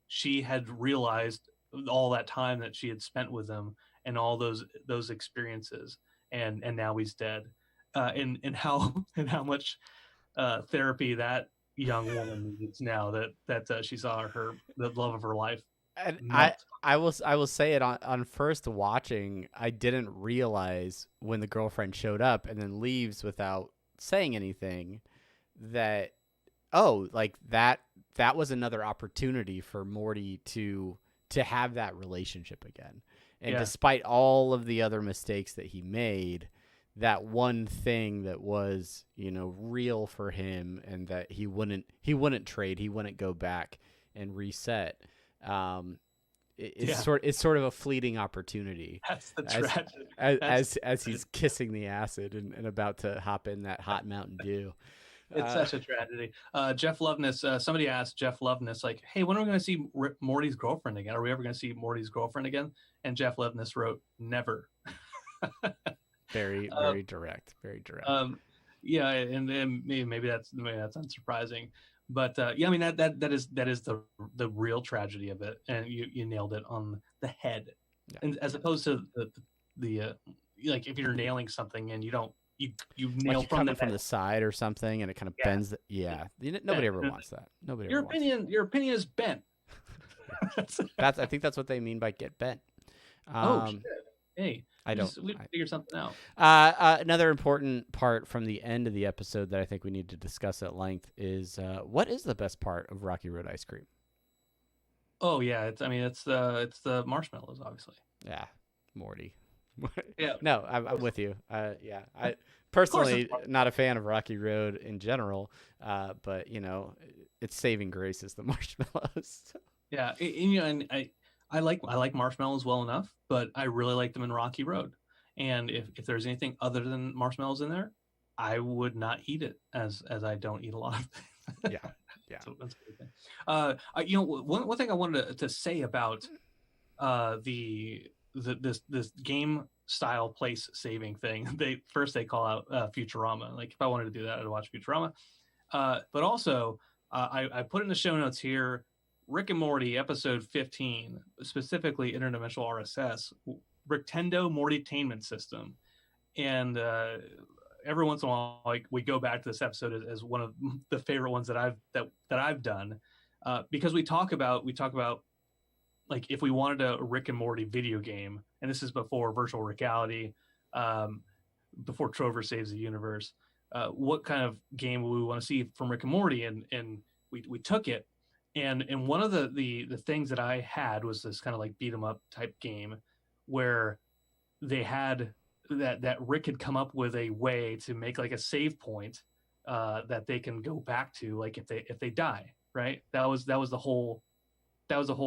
she had realized all that time that she had spent with him and all those experiences, and now he's dead. And how much therapy that young woman needs now that she saw the love of her life. And I will say it on first watching, I didn't realize when the girlfriend showed up and then leaves without saying anything that like that was another opportunity for Morty to have that relationship again. And despite all of the other mistakes that he made, that one thing that was, real for him and that he wouldn't trade, he wouldn't go back and reset. It's sort of a fleeting opportunity. That's the tragedy. As he's kissing the acid and about to hop in that hot Mountain Dew. It's such a tragedy. Jeff Loveness, somebody asked Jeff Loveness, like, hey, when are we going to see Morty's girlfriend again? Are we ever going to see Morty's girlfriend again? And Jeff Loveness wrote, never. Very direct. Very direct. Yeah, and maybe that's unsurprising. But I mean that is the real tragedy of it, and you nailed it on the head. Yeah. And as opposed to the like if you're nailing something and you don't you nail like from the side or something, and it kind of bends. Nobody ever wants that. Nobody. Your opinion is bent. I think that's what they mean by get bent. Shit. Hey, we figure something out. Another important part from the end of the episode that I think we need to discuss at length is what is the best part of Rocky Road ice cream? Oh yeah, it's the marshmallows, obviously. Yeah, Morty. Yeah. No, I'm with you. I personally not a fan of Rocky Road in general, but its saving grace is the marshmallows. Yeah, and I like marshmallows well enough, but I really like them in Rocky Road. And if there's anything other than marshmallows in there, I would not eat it, as I don't eat a lot of things. Yeah. So that's a good thing. One thing I wanted to say about this game style place saving thing. They call out Futurama. Like if I wanted to do that, I'd watch Futurama. But also, I put in the show notes here. Rick and Morty episode 15, specifically Interdimensional RSS, Rickendo Mortytainment System. And every once in a while, like we go back to this episode as one of the favorite ones that I've done, because we talk about like if we wanted a Rick and Morty video game, and this is before virtual reality, before Trover saves the universe, what kind of game would we want to see from Rick and Morty? And we took it. And one of the things that I had was this kind of like beat 'em up type game where they had that Rick had come up with a way to make like a save point that they can go back to, like if they die, right? That was the whole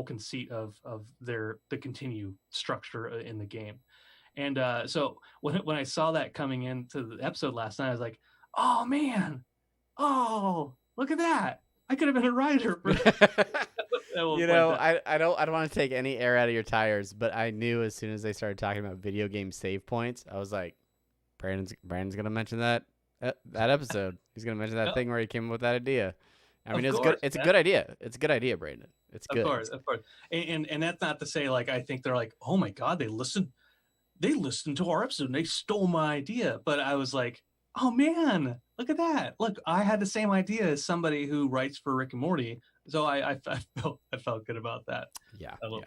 conceit of the continue structure in the game. And so when I saw that coming into the episode last night, I was like, oh man, look at that. I could have been a writer. I don't want to take any air out of your tires, but I knew as soon as they started talking about video game save points, I was like, Brandon's gonna mention that episode. He's gonna mention that thing where he came up with that idea. I mean, Of it's course, good. It's man. a good idea. It's a good idea, Brandon. It's good. Of course. And that's not to say like I think they're like, oh my god, they listened to our episode and they stole my idea. But I was like, oh man, look at that. Look, I had the same idea as somebody who writes for Rick and Morty. So I felt good about that. Yeah. A little Yeah.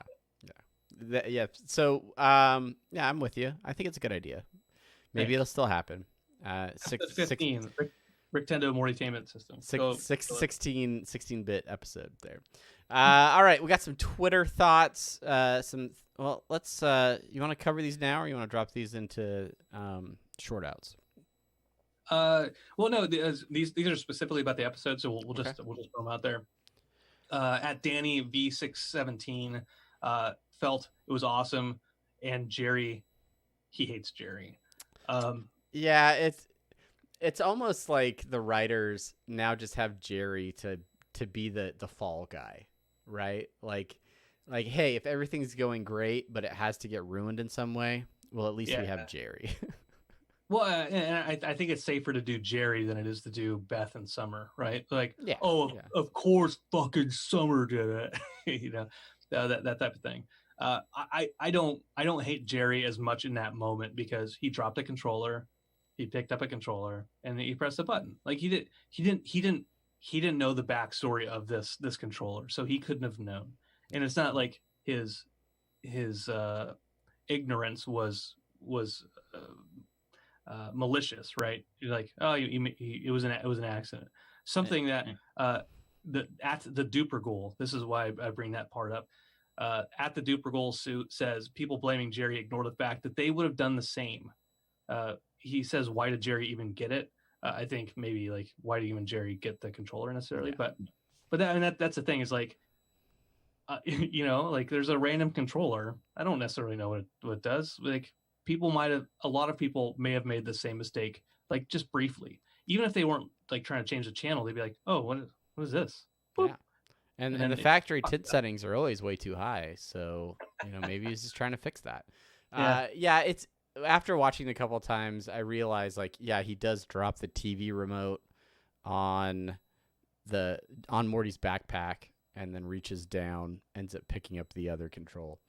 Yeah. So, yeah, I'm with you. I think it's a good idea. Maybe it'll still happen. 15. Rick-tendo Mortytainment System. 16-bit episode there. All right, we got some Twitter thoughts. Let's. You want to cover these now, or you want to drop these into short outs? Well, no, these are specifically about the episode, so we'll just throw them out there. At Danny V617 felt it was awesome, and Jerry, he hates Jerry. Yeah, it's almost like the writers now just have Jerry to be the fall guy, right? Like, hey, if everything's going great, but it has to get ruined in some way, well, at least we have Jerry. Well, and I think it's safer to do Jerry than it is to do Beth and Summer, right? Like, of course, fucking Summer did it, you know, that type of thing. I don't hate Jerry as much in that moment because he dropped a controller, he picked up a controller, and he pressed a button. Like he didn't know the backstory of this controller, so he couldn't have known. And it's not like his ignorance was malicious, right? You're like, oh, it was an accident. Something that at the Duper Goal. This is why I bring that part up. At the Duper Goal suit says people blaming Jerry ignore the fact that they would have done the same. He says, why did Jerry even get it? I think maybe like, why did even Jerry get the controller necessarily? Yeah. But that's the thing is like, you know, like there's a random controller. I don't necessarily know what it does. Like a lot of people may have made the same mistake, like just briefly, even if they weren't like trying to change the channel, they'd be like, oh, what is this? Boop. Yeah. And the factory TID settings are always way too high. So, you know, maybe he's just trying to fix that. It's after watching it a couple of times, I realized like, yeah, he does drop the TV remote on Morty's backpack and then reaches down, ends up picking up the other control.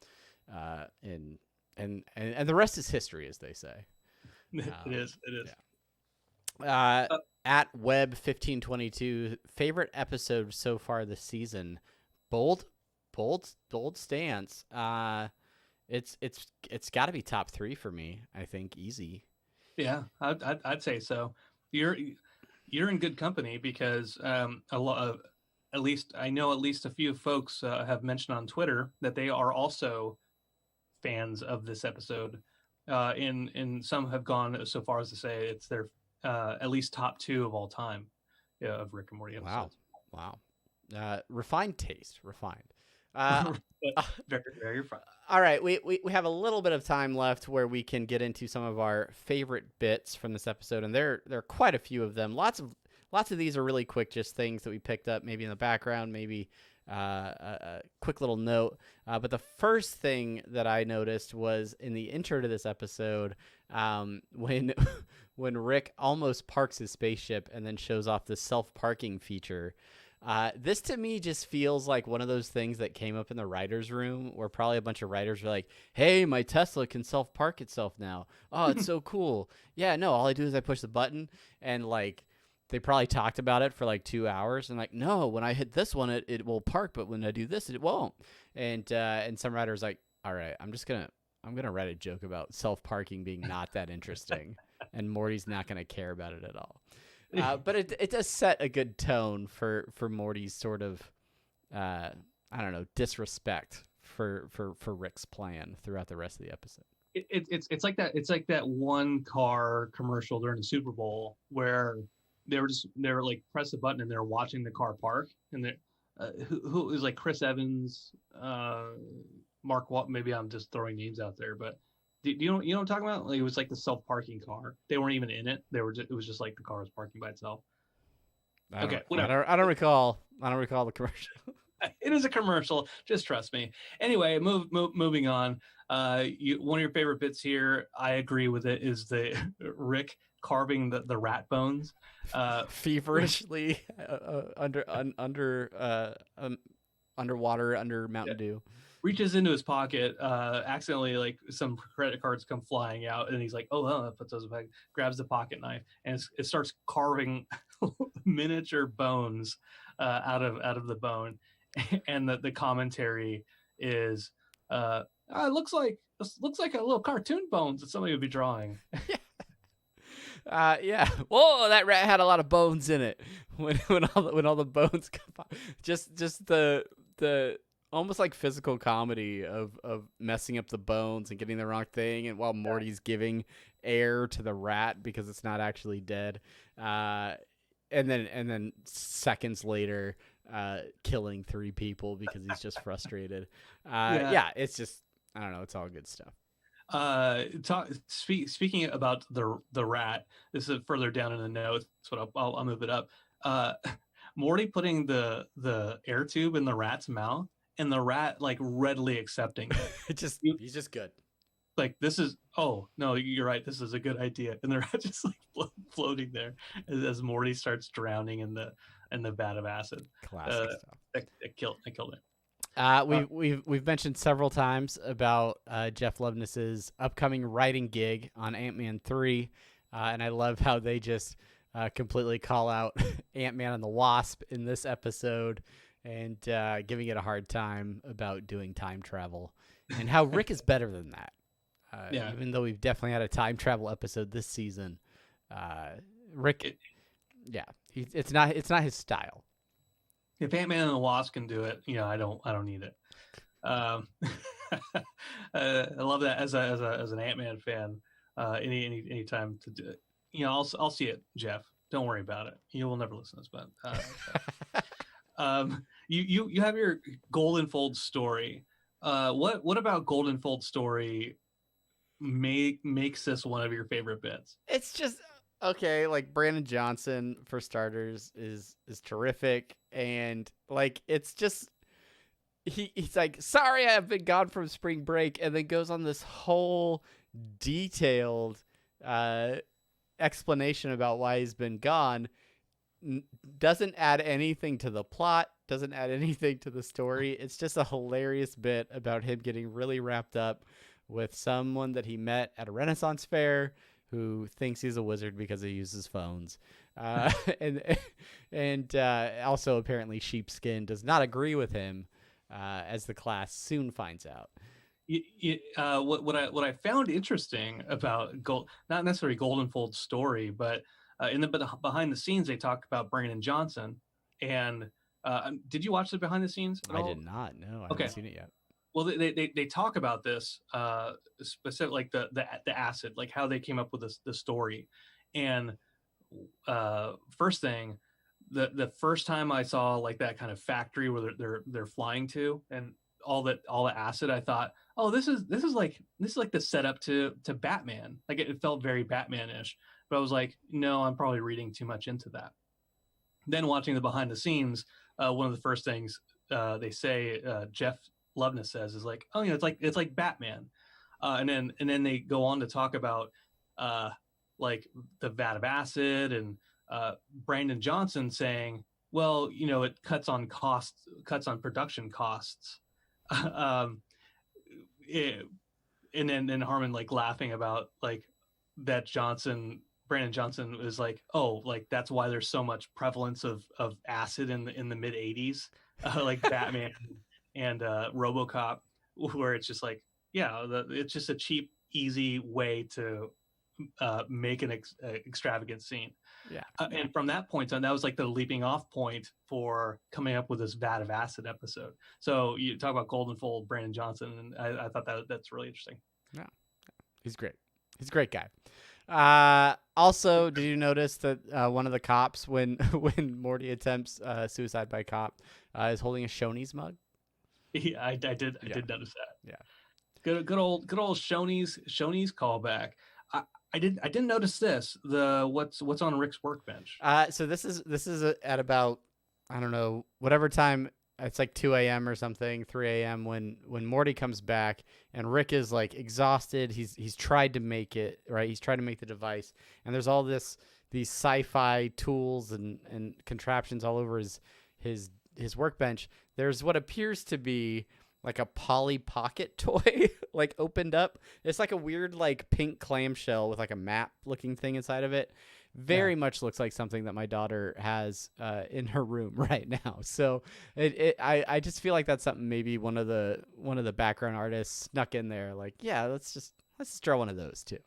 And the rest is history, as they say. It is. Yeah. At Web1522, favorite episode so far this season. Bold stance. It's got to be top 3 for me. I think easy. Yeah, I'd say so. You're in good company because a lot of, at least a few folks have mentioned on Twitter that they are also fans of this episode. And some have gone so far as to say it's their at least top 2 of all time of Rick and Morty episodes. Wow. Refined taste. Very, very fun. All right, we have a little bit of time left where we can get into some of our favorite bits from this episode, and there are quite a few of them. Lots of these are really quick, just things that we picked up, maybe in the background, maybe a quick little note. But the first thing that I noticed was in the intro to this episode, when Rick almost parks his spaceship and then shows off the self-parking feature. This to me just feels like one of those things that came up in the writer's room where probably a bunch of writers were like, hey, my Tesla can self-park itself now. Oh, it's so cool. Yeah, no, all I do is I push the button, and like they probably talked about it for like 2 hours and like, no, when I hit this one, it will park, but when I do this, it won't. And some writers like, all right, I'm gonna write a joke about self-parking being not that interesting, and Morty's not gonna care about it at all. But it does set a good tone for Morty's sort of I don't know, disrespect for Rick's plan throughout the rest of the episode. It's like that one car commercial during the Super Bowl where they were like press a button and they're watching the car park, and they who is like Chris Evans, Mark Watt. Maybe I'm just throwing names out there, but do you know what I'm talking about? Like, it was like the self-parking car. They weren't even in it. It was just like the car was parking by itself. I don't recall the commercial. It is a commercial. Just trust me. Anyway, moving on. One of your favorite bits here, I agree with it, is the Rick carving the rat bones. Feverishly underwater under Mountain Dew. Reaches into his pocket, accidentally, like some credit cards come flying out, and he's like, "Oh, puts those back." Grabs the pocket knife and it starts carving miniature bones out of the bone, and the commentary is, "It looks like a little cartoon bones that somebody would be drawing." Yeah. Whoa, that rat had a lot of bones in it. When all the bones come out. Just the almost like physical comedy of messing up the bones and getting the wrong thing, and while Morty's giving air to the rat because it's not actually dead. And then seconds later, killing 3 people because he's just frustrated. Yeah, it's just, I don't know, it's all good stuff. Speaking about the rat, this is further down in the notes, but I'll move it up. Morty putting the air tube in the rat's mouth, and the rat like readily accepting it. He's just good. Like, this is, oh no, you're right, this is a good idea, and the rat just like floating there as Morty starts drowning in the vat of acid. Classic stuff. It killed it. We've mentioned several times about Jeff Loveness's upcoming writing gig on Ant-Man 3, and I love how they just completely call out Ant-Man and the Wasp in this episode, and giving it a hard time about doing time travel, and how Rick is better than that. Even though we've definitely had a time travel episode this season, Rick, it's not his style. If Ant-Man and the Wasp can do it, I don't need it. I love that as an Ant-Man fan. Any time to do it, I'll see it, Jeff. Don't worry about it. You will never listen to this, but you have your Goldenfold story. What about Goldenfold story makes this one of your favorite bits? It's just okay. Like, Brandon Johnson, for starters, is terrific, and like, it's just he's like, sorry, I've been gone from spring break, and then goes on this whole detailed explanation about why he's been gone. Doesn't add anything to the plot, doesn't add anything to the story. It's just a hilarious bit about him getting really wrapped up with someone that he met at a Renaissance fair who thinks he's a wizard because he uses phones. And also apparently Sheepskin does not agree with him, as the class soon finds out. What I found interesting about not necessarily Goldenfold's story, but in the behind the scenes, they talk about Brandon Johnson. And did you watch the behind the scenes at all? I did not. No, I haven't seen it yet. Well, they talk about this specific, like the acid, like how they came up with the story. And first thing, the first time I saw like that kind of factory where they're flying to, and all the acid, I thought, oh, this is like the setup to Batman. Like, it felt very Batman-ish. But I was like, no, I'm probably reading too much into that. Then watching the behind the scenes, one of the first things they say, Jeff Loveness says, is like, oh, it's like Batman. And then they go on to talk about like the vat of acid, and Brandon Johnson saying, well, it cuts on production costs. And then Harmon like laughing about like that Brandon Johnson was like, oh, like that's why there's so much prevalence of acid in the mid 80s, like Batman and RoboCop, where it's just like, it's just a cheap, easy way to make an extravagant scene. Yeah. And from that point on, that was like the leaping off point for coming up with this vat of acid episode. So you talk about Goldenfold, Brandon Johnson, and I thought that's really interesting. Yeah, he's great. He's a great guy. Also, did you notice that one of the cops, when Morty attempts suicide by cop, is holding a Shoney's mug? Yeah, I did notice that. Yeah. Good old Shoney's callback. I didn't notice this. What's on Rick's workbench. So this is at about, I don't know, whatever time it's like 2 a.m. or something, 3 a.m. when Morty comes back, and Rick is like exhausted. He's tried to make it, right? He's tried to make the device, and there's all these sci-fi tools and contraptions all over his workbench. There's what appears to be like a Polly Pocket toy, like opened up. It's like a weird like pink clamshell with like a map looking thing inside of it. Very much looks like something that my daughter has in her room right now. So I just feel like that's something maybe one of the background artists snuck in there. Like, yeah, let's just draw one of those too.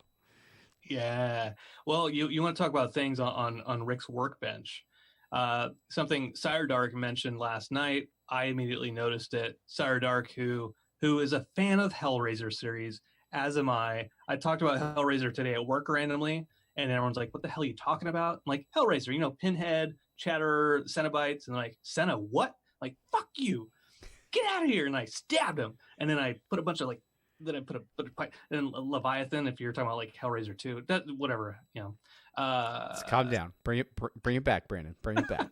Yeah. Well, you want to talk about things on Rick's workbench. Something Sire Dark mentioned last night. I immediately noticed it. Sire Dark, who is a fan of Hellraiser series, as am I. I talked about Hellraiser today at work randomly, and everyone's like, "What the hell are you talking about?" I'm like, Hellraiser, Pinhead, Chatterer, Cenobites, and like, Senna, what? Like, fuck you, get out of here! And I stabbed him, and then I put a bunch of like. Then I put a pipe, and Leviathan. If you're talking about like Hellraiser 2, that whatever, Let's calm down. Bring it back, Brandon. Bring it back.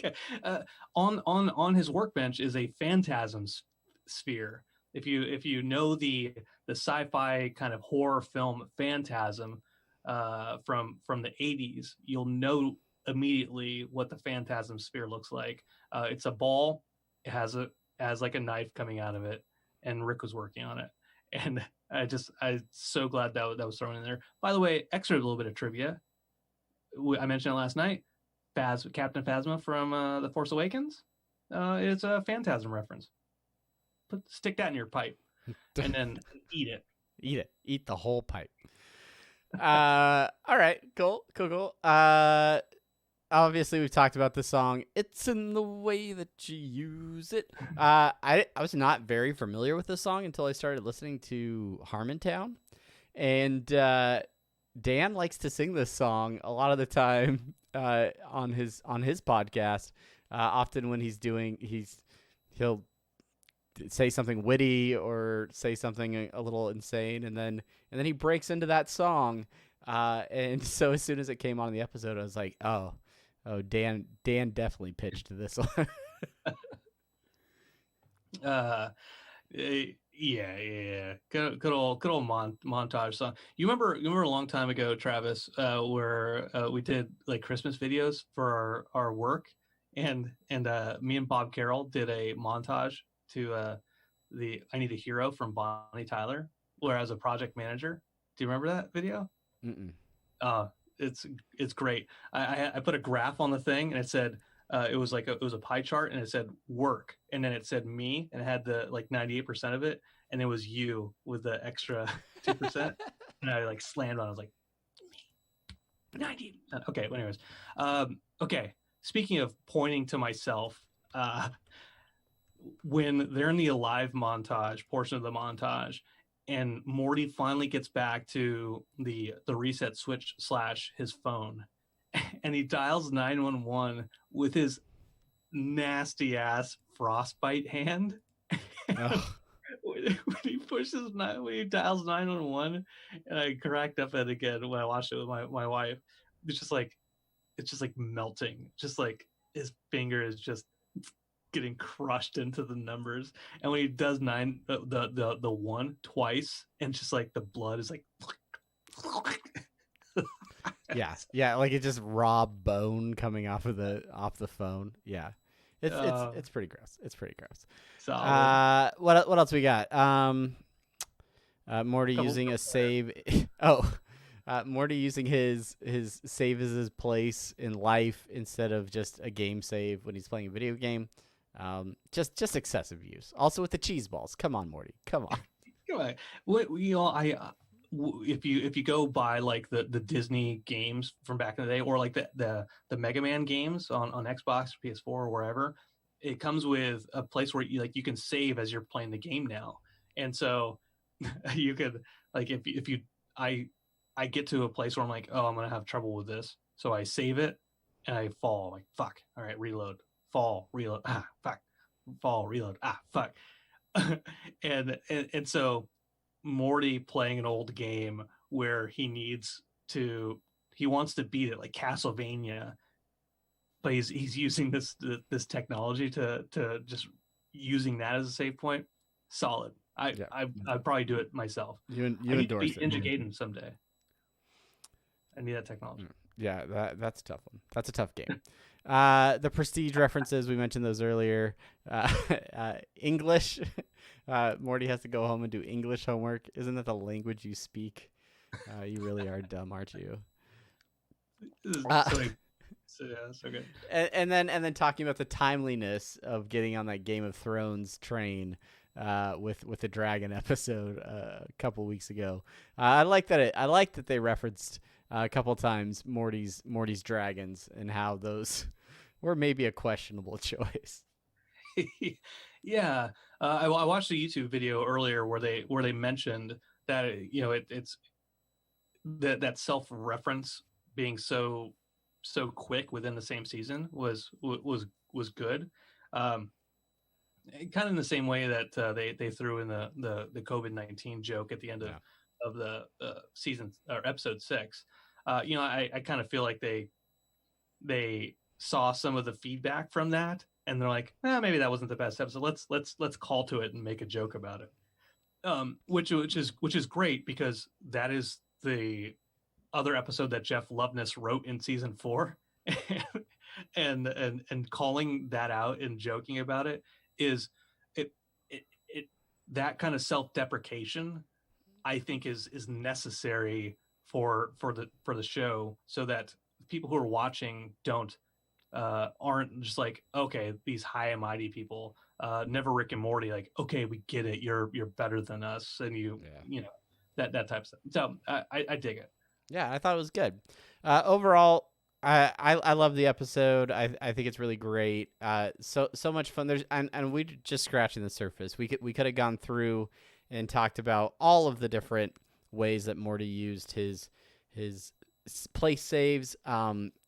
Okay. On his workbench is a phantasm sphere. If you know the sci-fi kind of horror film Phantasm from the 80s, you'll know immediately what the phantasm sphere looks like. It's a ball. It has like a knife coming out of it, and Rick was working on it. And I'm so glad that was thrown in there. By the way, extra little bit of trivia. I mentioned it last night. Captain Phasma from The Force Awakens is a Phantasm reference. Stick that in your pipe and then eat it. Eat the whole pipe. All right, cool. Obviously we've talked about the song. It's in the way that you use it. I was not very familiar with this song until I started listening to Harmontown, and Dan likes to sing this song a lot of the time on his podcast. Often when he'll say something witty or say something a little insane, and then he breaks into that song. And so as soon as it came on in the episode, I was like, oh, Dan definitely pitched to this one. Yeah. Good old montage song. You remember a long time ago, Travis, where we did like Christmas videos for our work, and me and Bob Carroll did a montage to the I Need a Hero from Bonnie Tyler, where I was a project manager. Do you remember that video? Mm-mm. It's great. I put a graph on the thing, and it said it was a pie chart, and it said work, and then it said me, and it had the like 98% of it, and it was you with the extra 2%. And I like slammed on. I was like, 90%. Okay. Well, anyways, okay. Speaking of pointing to myself, when they're in the Alive montage portion of the montage, and Morty finally gets back to the reset switch / his phone, and he dials 911 with his nasty ass frostbite hand. When he dials 911, and I cracked up at it again when I watched it with my wife. It's just like melting, just like his finger is just getting crushed into the numbers. And when he does the one twice, and just like the blood is like yeah, like it's just raw bone coming off the phone. Yeah, it's pretty gross. It's pretty gross. Solid. What else we got? Morty using a save. Morty using his save as his place in life instead of just a game save when he's playing a video game. Just excessive use. Also with the cheese balls. Come on, Morty. Come on. Come on. If you go by like the Disney games from back in the day, or like the Mega Man games on Xbox, PS4, or wherever, it comes with a place where you can save as you're playing the game now. And so you could like I get to a place where I'm like, oh, I'm gonna have trouble with this, so I save it and I fall. I'm like, fuck. All right, reload. Fall, reload. Ah, fuck. Fall, reload. Ah, fuck. and so Morty playing an old game where he wants to beat it like Castlevania, but he's using this technology to just using that as a save point, solid. I'd probably do it myself. You I need endorse to beat Ninja Gaiden someday. I need that technology. Yeah, that's a tough one. That's a tough game. The Prestige references, we mentioned those earlier. English. Morty has to go home and do English homework. Isn't that the language you speak? You really are dumb, aren't you? So good. And then talking about the timeliness of getting on that Game of Thrones train with the dragon episode a couple weeks ago. I like that they referenced a couple times Morty's dragons and how those were maybe a questionable choice. Yeah, I watched a YouTube video earlier where they mentioned that it's that self-reference being so quick within the same season was good. Kind of in the same way that they threw in the COVID-19 joke at the end of the season or episode 6. I kind of feel like they saw some of the feedback from that and they're like, maybe that wasn't the best episode. Let's call to it and make a joke about it. Which is great because that is the other episode that Jeff Loveness wrote in season 4, and calling that out and joking about it is it that kind of self-deprecation I think is necessary for the show so that people who are watching aren't just like, okay, these high and mighty people, never Rick and Morty, like, okay, we get it, you're better than us, and you know that type of stuff. So I dig it. Yeah, I thought it was good. Overall, I love the episode. I think it's really great. So much fun. There's and we just scratching the surface. We could have gone through and talked about all of the different ways that Morty used his place saves.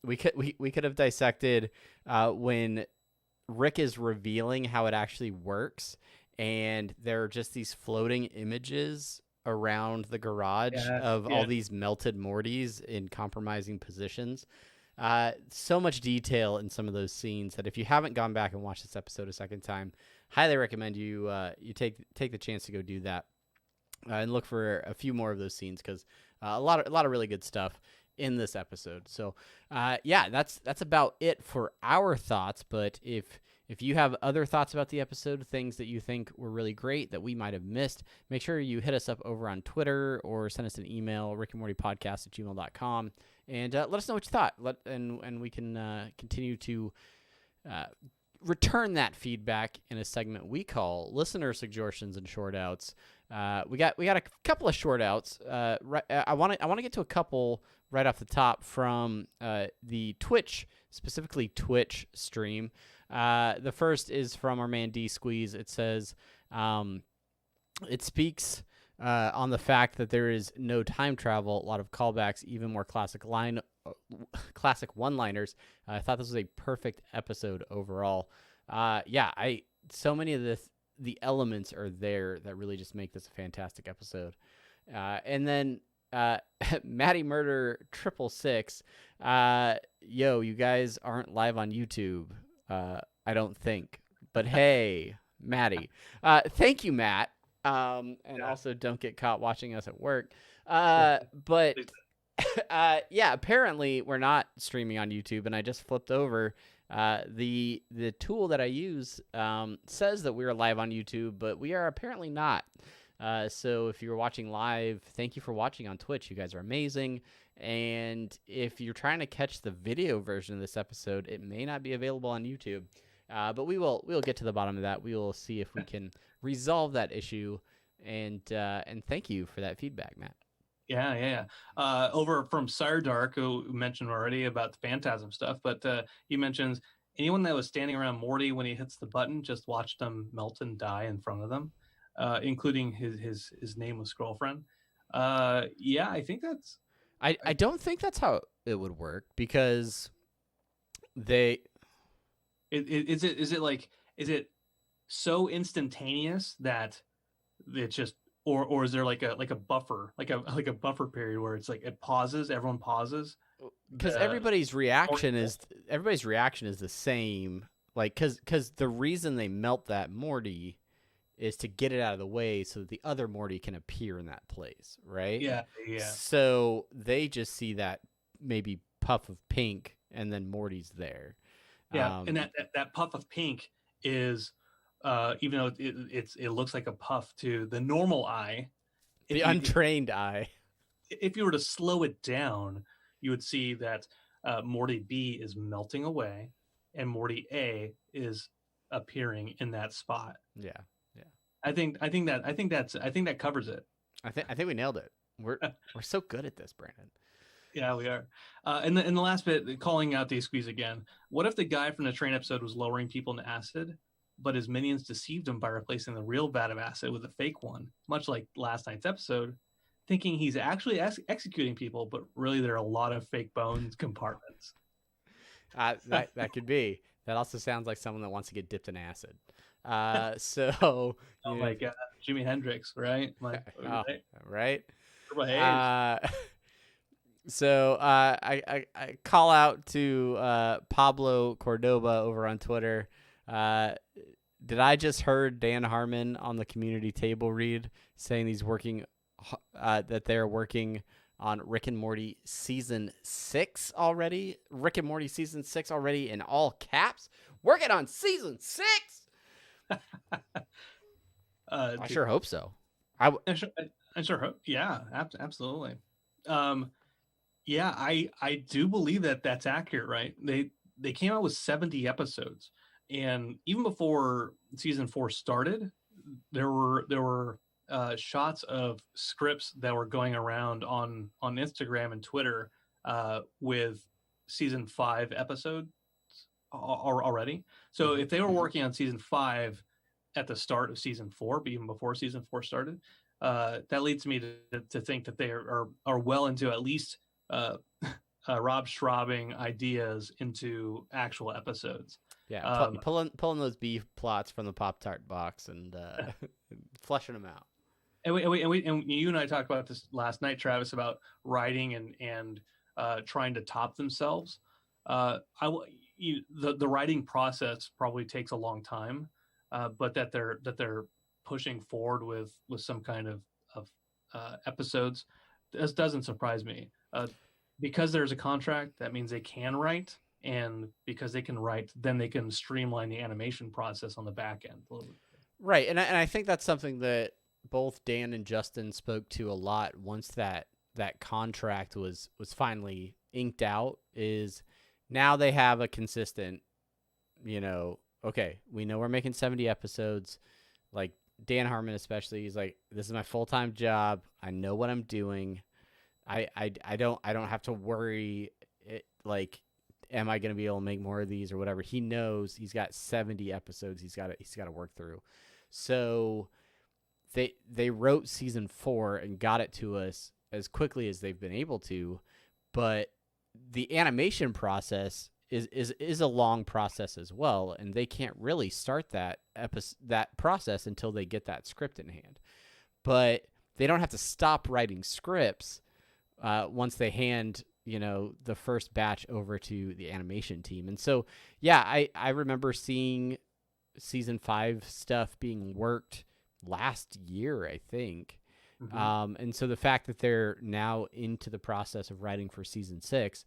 We could have dissected when Rick is revealing how it actually works, and there are just these floating images around the garage of all these melted Mortys in compromising positions. So much detail in some of those scenes that if you haven't gone back and watched this episode a second time, highly recommend you take the chance to go do that and look for a few more of those scenes because a lot of really good stuff in this episode. So that's about it for our thoughts. But if you have other thoughts about the episode, things that you think were really great that we might have missed, make sure you hit us up over on Twitter or send us an email, RickandMortyPodcast@gmail.com, and let us know what you thought. And we can continue to return that feedback in a segment we call Listener Suggestions and Short Outs. We got a couple of short outs. I want to get to a couple right off the top from the Twitch, specifically Twitch stream. The first is from our man D Squeeze. It says, it speaks on the fact that there is no time travel, a lot of callbacks, even more classic one-liners. I thought this was a perfect episode overall. So many of the elements are there that really just make this a fantastic episode. And then Maddie Murder 666, yo, you guys aren't live on YouTube. I don't think, but hey, Maddie, thank you, Matt. And also don't get caught watching us at work. But apparently we're not streaming on YouTube, and I just flipped over. The tool that I use says that we are live on YouTube, but we are apparently not. So if you're watching live, thank you for watching on Twitch. You guys are amazing. And if you're trying to catch the video version of this episode, it may not be available on YouTube. But we'll get to the bottom of that. We will see if we can resolve that issue. And thank you for that feedback, Matt. Yeah. Over from Sire Dark, who mentioned already about the Phantasm stuff, but he mentions anyone that was standing around Morty when he hits the button just watched them melt and die in front of them, including his nameless girlfriend. I think that's. I don't think that's how it would work because they. Is it so instantaneous that it's just or is there like a buffer like a buffer period where it's like it pauses, everyone pauses because everybody's reaction is the same Like, because the reason they melt that Morty is to get it out of the way so that the other Morty can appear in that place, right? Yeah. So they just see that maybe puff of pink, and then Morty's there. Yeah, and that puff of pink is, even though it looks like a puff to the normal eye, the untrained eye. If you were to slow it down, you would see that Morty B is melting away, and Morty A is appearing in that spot. Yeah. I think that covers it. I think we nailed it. We're so good at this, Brandon. Yeah, we are. And the last bit, calling out the squeeze again. What if the guy from the train episode was lowering people in acid, but his minions deceived him by replacing the real vat of acid with a fake one, much like last night's episode, thinking he's actually executing people, but really there are a lot of fake bones compartments. That could be. That also sounds like someone that wants to get dipped in acid. So my God, Jimi Hendrix, right? Right. So I call out to Pablo Cordoba over on Twitter. Did I just heard Dan Harmon on the community table read saying he's working that they're working on Rick and Morty season 6 already? Rick and Morty season 6 already in all caps. Working on season 6. I sure hope so. I sure hope. Yeah, absolutely. Yeah, I do believe that that's accurate, right? They came out with 70 episodes, and even before season 4 started, there were shots of scripts that were going around on Instagram and Twitter with season 5 episodes already. So if they were working on season 5 at the start of season 4, but even before season 4 started, that leads me to think that they are well into at least Rob Schraubing ideas into actual episodes. Yeah, pulling those beef plots from the Pop-Tart box and fleshing them out. And you and I talked about this last night, Travis, about writing and trying to top themselves. The writing process probably takes a long time, but that they're pushing forward with some kind of episodes. This doesn't surprise me. Because there's a contract, that means they can write, and because they can write, then they can streamline the animation process on the back end a little bit. Right, and I think that's something that both Dan and Justin spoke to a lot once that contract was finally inked out. Is now they have a consistent, okay, we know we're making 70 episodes. Like Dan Harmon especially, he's like, this is my full-time job. I know what I'm doing. I don't have to worry like, am I going to be able to make more of these or whatever. He knows he's got 70 episodes he's got to work through. So they wrote season 4 and got it to us as quickly as they've been able to, but the animation process is a long process as well, and they can't really start that process until they get that script in hand. But they don't have to stop writing scripts once they hand the first batch over to the animation team. And so I remember seeing season 5 stuff being worked last year, I think. Mm-hmm. And so the fact that they're now into the process of writing for season 6,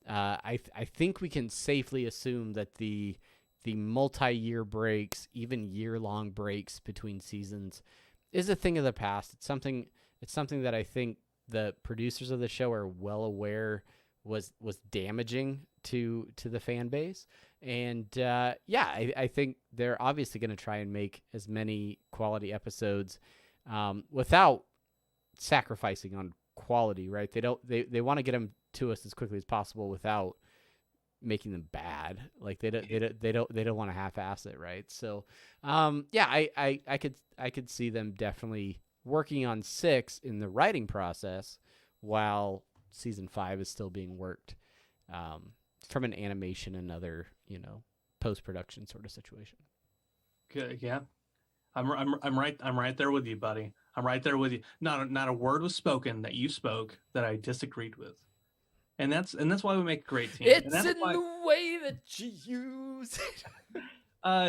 I think we can safely assume that the multi-year breaks, even year-long breaks between seasons, is a thing of the past. It's something that I think the producers of the show are well aware was damaging to the fan base. And I think they're obviously going to try and make as many quality episodes without sacrificing on quality, right? They want to get them to us as quickly as possible without making them bad. Like they don't want to half-ass it, right? So I could see them definitely working on 6 in the writing process while season 5 is still being worked from an animation and other post-production sort of situation. Good, yeah. I'm right there with you, buddy. I'm right there with you. Not a word was spoken that you spoke that I disagreed with. and that's why we make a great team. It's and that's in why, the way that you use it.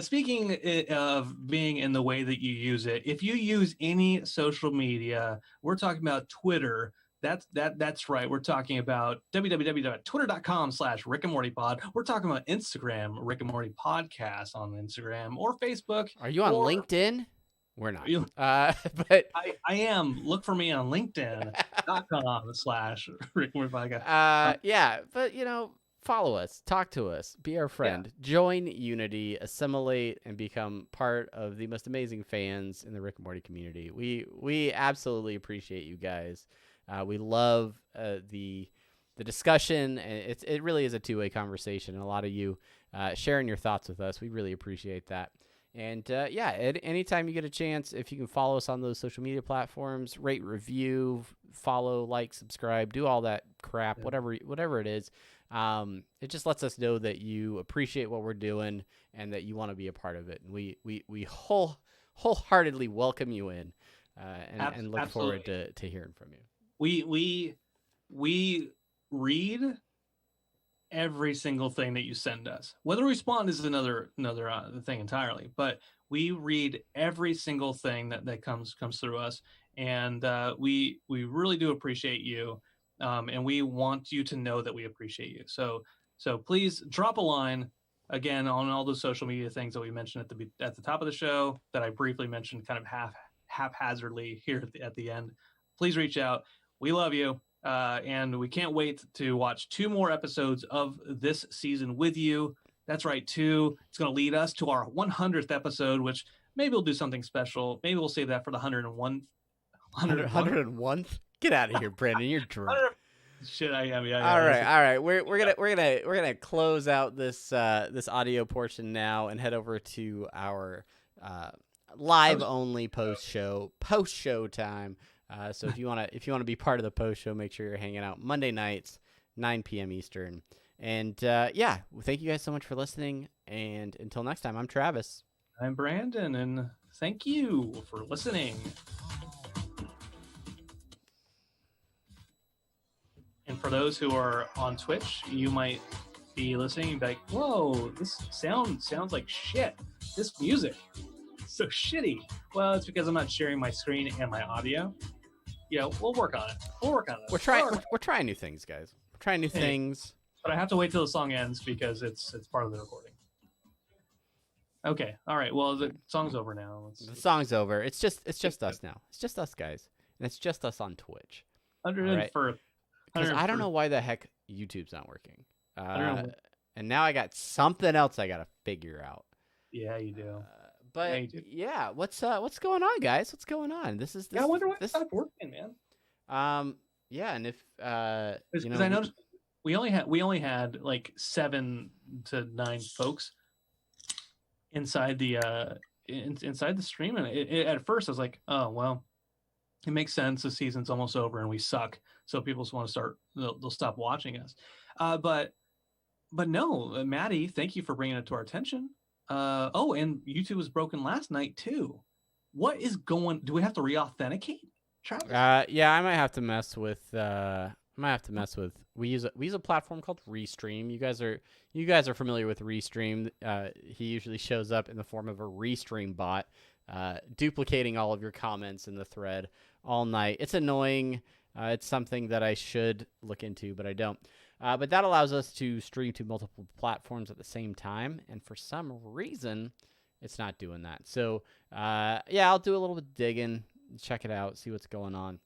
Speaking of being in the way that you use it, if you use any social media, we're talking about Twitter. That's right. We're talking about www.twitter.com/RickandMortyPod. We're talking about Instagram, Rick and Morty Podcast on Instagram, or Facebook. Are you on or, LinkedIn? We're not. You, But I am. Look for me on LinkedIn.com/RickandMortyPodcast. yeah, but follow us, talk to us, be our friend, join Unity, assimilate, and become part of the most amazing fans in the Rick and Morty community. We absolutely appreciate you guys. We love the discussion, and it really is a two-way conversation. And a lot of you sharing your thoughts with us, we really appreciate that. And anytime you get a chance, if you can follow us on those social media platforms, rate, review, follow, like, subscribe, do all that crap, whatever it is. It just lets us know that you appreciate what we're doing and that you want to be a part of it. And we wholeheartedly welcome you in and look forward to hearing from you. We read every single thing that you send us. Whether we respond is another thing entirely, but we read every single thing that comes through us, and we really do appreciate you, and we want you to know that we appreciate you. So please drop a line again on all those social media things that we mentioned at the top of the show that I briefly mentioned kind of haphazardly here at the end. Please reach out. We love you. And we can't wait to watch 2 more episodes of this season with you. That's right, 2. It's going to lead us to our 100th episode, which maybe we'll do something special. Maybe we'll save that for the 101th. 101th? Get out of here, Brandon. You're drunk. Shit, I am. Yeah. All right. We're gonna close out this audio portion now and head over to our live only post show time. So if you wanna be part of the post show, make sure you're hanging out Monday nights, 9 p.m. Eastern. And thank you guys so much for listening. And until next time, I'm Travis. I'm Brandon, and thank you for listening. And for those who are on Twitch, you might be listening and be like, "Whoa, this sounds like shit. This music, so shitty." Well, it's because I'm not sharing my screen and my audio. Yeah, we'll work on it. We're trying new things, guys. We're trying new things. But I have to wait till the song ends because it's part of the recording. Okay. All right. Well, the song's over now. The song's over. It's just us now. It's just us guys, and it's just us on Twitch. Because I don't know why the heck YouTube's not working. And now I got something else I gotta figure out. Yeah, you do. What's going on, guys? What's going on? This. I wonder why it's not working, man. And if because I noticed we only had like 7 to 9 folks inside the inside the stream, and at first I was like, oh well, it makes sense. The season's almost over and we suck, so people just want to start. They'll stop watching us. But no, Maddie, thank you for bringing it to our attention. And YouTube was broken last night too. What is going? Do we have to re-authenticate, Travis? I might have to mess with. We use a platform called Restream. You guys are familiar with Restream. He usually shows up in the form of a Restream bot, duplicating all of your comments in the thread all night. It's annoying. It's something that I should look into, but I don't. But that allows us to stream to multiple platforms at the same time, and for some reason, it's not doing that. So, I'll do a little bit of digging, check it out, see what's going on.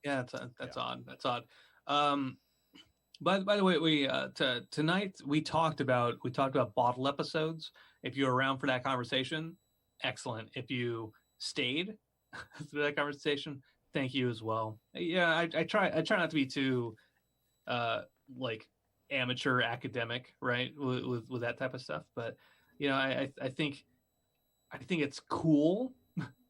Yeah, that's odd. That's odd. By the way, tonight we talked about bottle episodes. If you're around for that conversation, excellent. If you stayed through that conversation, thank you as well. Yeah, I try not to be too like amateur academic, right, with that type of stuff, but I think it's cool.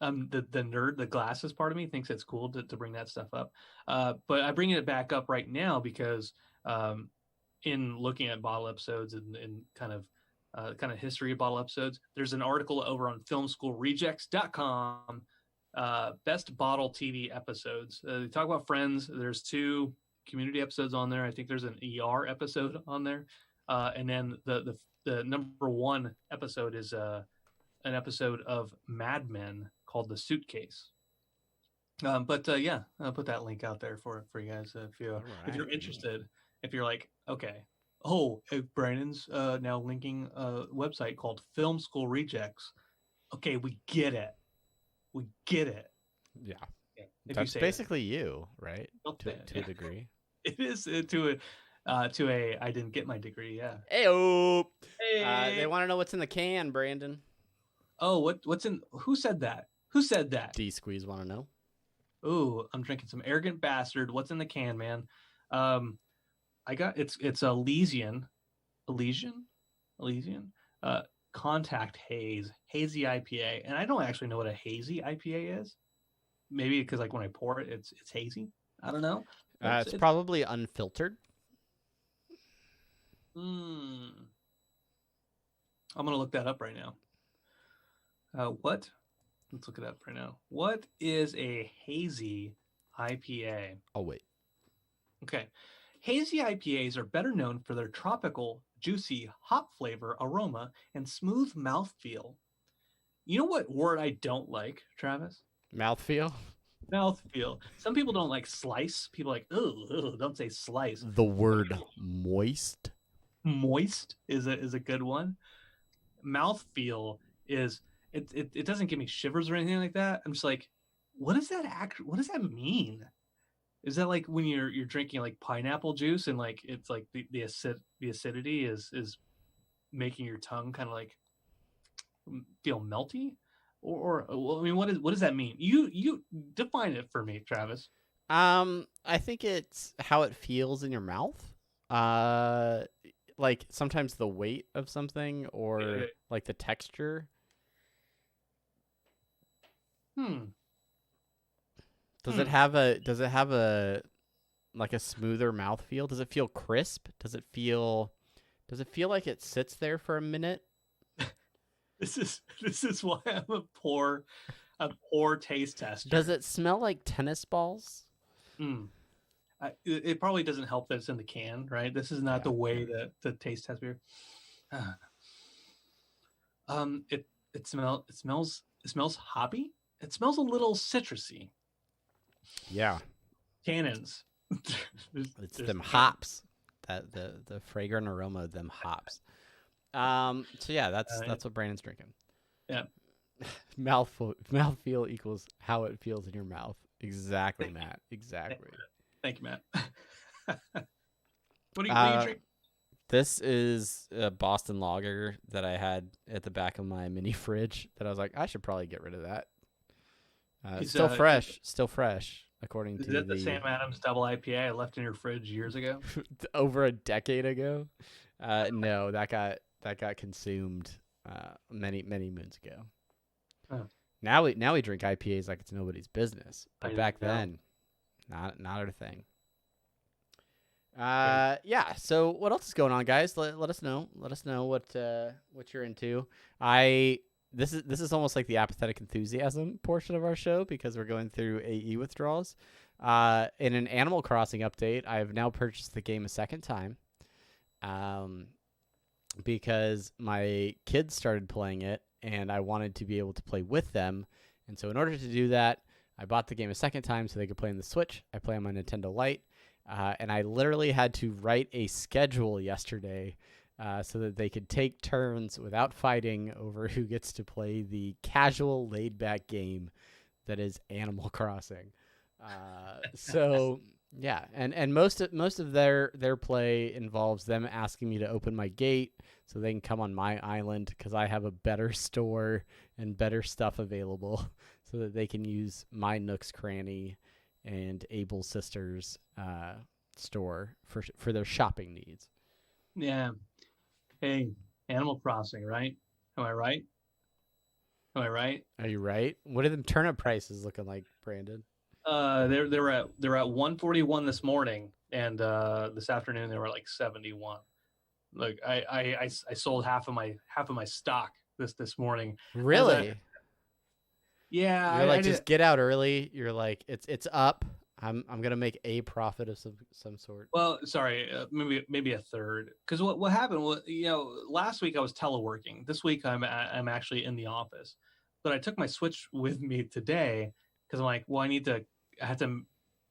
The nerd, the glasses part of me thinks it's cool to bring that stuff up, but I'm bringing it back up right now because in looking at bottle episodes and kind of history of bottle episodes, there's an article over on filmschoolrejects.com, best bottle TV episodes. They talk about Friends. There's 2 community episodes on there. I think there's an ER episode on there, and then the number one episode is an episode of Mad Men called The Suitcase. But yeah, I'll put that link out there for you guys if you're interested. If you're like, okay, Brandon's now linking a website called Film School Rejects. Okay, we get it. Yeah. If That's basically you, right? To a degree. It is to a I didn't get my degree. Yeah. Hey. Hey. They want to know what's in the can, Brandon. Oh, what's in? Who said that? Who said that? D Squeeze want to know. Ooh, I'm drinking some Arrogant Bastard. What's in the can, man? I got it's a Elysian, Contact Hazy IPA, and I don't actually know what a hazy IPA is. Maybe because like when I pour it, it's hazy. I don't know. It's probably unfiltered. I'm gonna look that up right now. What? Let's look it up right now. What is a hazy IPA? Oh, wait. Okay. Hazy IPAs are better known for their tropical, juicy hop flavor, aroma, and smooth mouthfeel. You know what word I don't like, Travis? Mouthfeel? Mouthfeel. Some people don't like slice. People are like, oh, don't say slice. The word moist? Moist is a good one. Mouthfeel is... It doesn't give me shivers or anything like that. I'm just like, what does that mean? Is that like when you're drinking like pineapple juice and like it's like the acidity is making your tongue kind of like feel melty? Or I mean, what does that mean? You define it for me, Travis. I think it's how it feels in your mouth. Like sometimes the weight of something or like the texture. Does it have a like a smoother mouthfeel? Does it feel crisp? Does it feel like it sits there for a minute? This is why I'm a poor taste tester. Does it smell like tennis balls? It probably doesn't help that it's in the can, right? This is not the way that the taste test beer. It smells hoppy. It smells a little citrusy. Yeah. Tannins. It's them hops. That the fragrant aroma of them hops. So yeah, that's what Brandon's drinking. Yeah. Mouthfeel equals how it feels in your mouth. Exactly, Matt. Exactly. Thank you, Matt. What do you drink? This is a Boston Lager that I had at the back of my mini fridge that I was like, I should probably get rid of that. Still fresh, according to is that the Sam Adams double IPA I left in your fridge years ago? Over a decade ago? No, that got consumed many moons ago. Huh. Now we drink IPAs like it's nobody's business, but back then, not our thing. Yeah. So what else is going on, guys? Let us know. Let us know what you're into. This is almost like the apathetic enthusiasm portion of our show because we're going through AE withdrawals. In an Animal Crossing update, I have now purchased the game a second time. Because my kids started playing it and I wanted to be able to play with them. And so in order to do that, I bought the game a second time so they could play on the Switch. I play on my Nintendo Lite. And I literally had to write a schedule yesterday so that they could take turns without fighting over who gets to play the casual, laid-back game that is Animal Crossing. So yeah, and most of their play involves them asking me to open my gate so they can come on my island because I have a better store and better stuff available so that they can use my Nook's Cranny and Abel's Sisters store for their shopping needs. Yeah. Hey, Animal Crossing, right? Am I right? Are you right? What are the turnip prices looking like, Brandon? They were at 141 this morning, and this afternoon they were like 71. Like I sold half of my stock this morning. Really? Yeah. You're like, just get out early. You're like, it's up. I'm gonna make a profit of some sort. Well, sorry, maybe a third. Because what happened was, last week I was teleworking. This week I'm actually in the office, but I took my Switch with me today because I'm like, well, I have to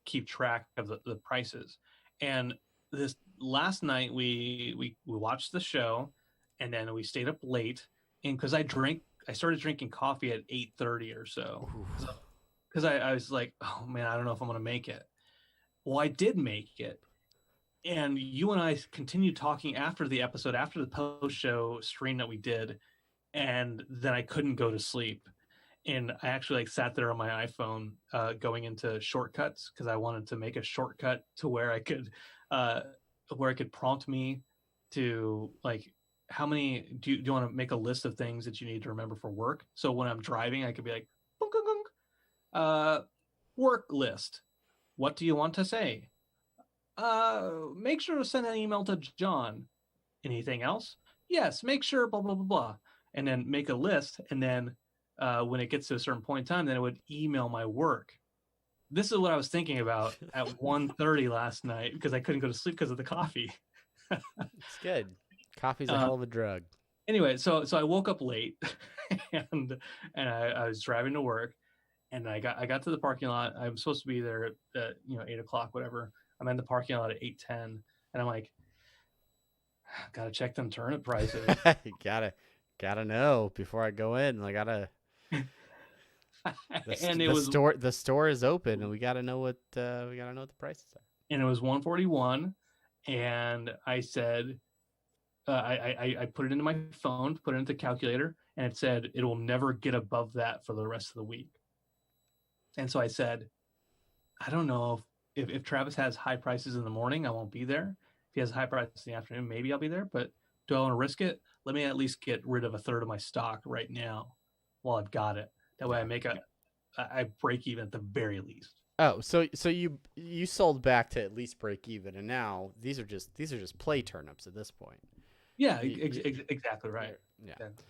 keep track of the prices. And this last night we watched the show, and then we stayed up late. And because I started drinking coffee at 8:30 or so. Because I was like, oh man, I don't know if I'm gonna make it. Well, I did make it. And you and I continued talking after the episode, after the post show stream that we did, and then I couldn't go to sleep. And I actually sat there on my iPhone, going into shortcuts because I wanted to make a shortcut to where I could prompt me to how many do you want to make a list of things that you need to remember for work? So when I'm driving, I could be like, "Bunk, bunk, bunk." Work list. What do you want to say? Make sure to send an email to John. Anything else? Yes, make sure, blah, blah, blah, blah. And then make a list. And then when it gets to a certain point in time, then it would email my work. This is what I was thinking about at 1:30 last night because I couldn't go to sleep because of the coffee. It's good. Coffee's a hell of a drug. Anyway, so I woke up late and I was driving to work, and I got to the parking lot. I was supposed to be there at 8:00, whatever. I'm in the parking lot at 8:10, and I'm like, gotta check them turnip prices. You gotta know before I go in. I gotta. The store is open, and we gotta know what the prices are. And it was 141, and I said, I put it into my phone, put it into the calculator, and it said it will never get above that for the rest of the week. And so I said, I don't know if Travis has high prices in the morning, I won't be there. If he has high prices in the afternoon, maybe I'll be there. But do I want to risk it? Let me at least get rid of a third of my stock right now while I've got it. That way I break even at the very least. Oh, so you sold back to at least break even, and now these are just play turnips at this point. Yeah, exactly right. Yeah. Exactly.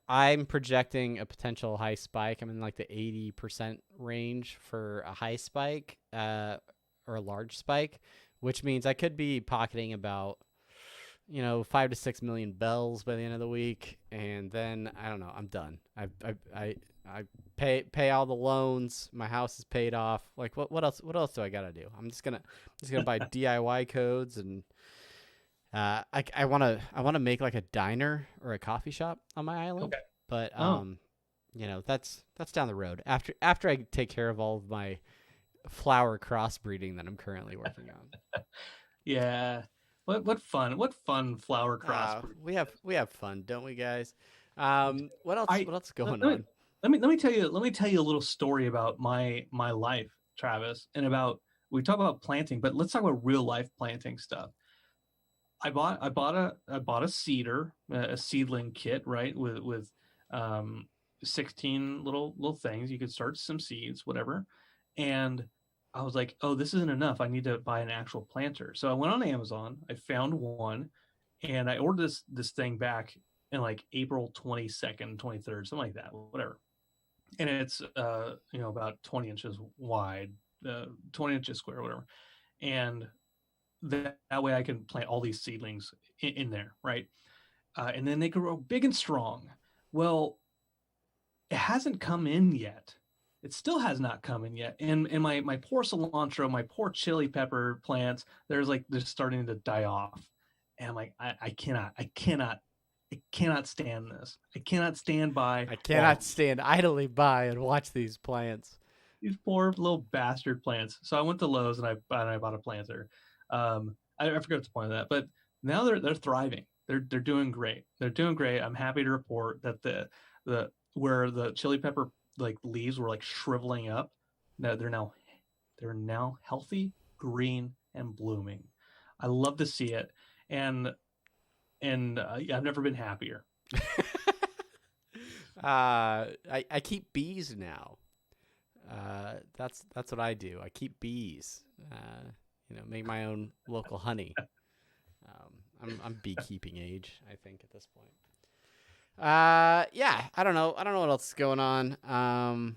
I'm projecting a potential high spike. I'm in the 80% range for a high spike, or a large spike, which means I could be pocketing about 5 to 6 million bells by the end of the week, and then I don't know. I'm done. I pay all the loans. My house is paid off. What else do I gotta do? I'm just gonna buy DIY codes, and I wanna make a diner or a coffee shop on my island. Okay. But that's down the road after I take care of all of my flower crossbreeding that I'm currently working on. Yeah. What fun flower crossbreeding. We have fun, don't we, guys? What else is going on? Let me tell you a little story about my life, Travis, and we talk about planting, but let's talk about real life planting stuff. I bought a seeder, a seedling kit, right, with 16 little things. You could start some seeds, whatever. And I was like, oh, this isn't enough. I need to buy an actual planter. So I went on Amazon, I found one, and I ordered this thing back in April 22nd, 23rd, something like that, whatever. And it's about 20 inches wide, 20 inches square, whatever. And that way I can plant all these seedlings in there, right? And then they grow big and strong. Well, it hasn't come in yet. It still has not come in yet. And my poor cilantro, my poor chili pepper plants, they're starting to die off. And I'm like, I cannot stand this. I cannot stand by. I cannot stand idly by and watch these plants. These poor little bastard plants. So I went to Lowe's and I bought a planter. I forgot the point of that, but now they're thriving. They're doing great. They're doing great. I'm happy to report that where the chili pepper leaves were shriveling up, that they're now healthy, green, and blooming. I love to see it, and I've never been happier. I keep bees now. That's what I do. I keep bees. Make my own local honey. I'm beekeeping age, I think, at this point. Yeah, I don't know what else is going on.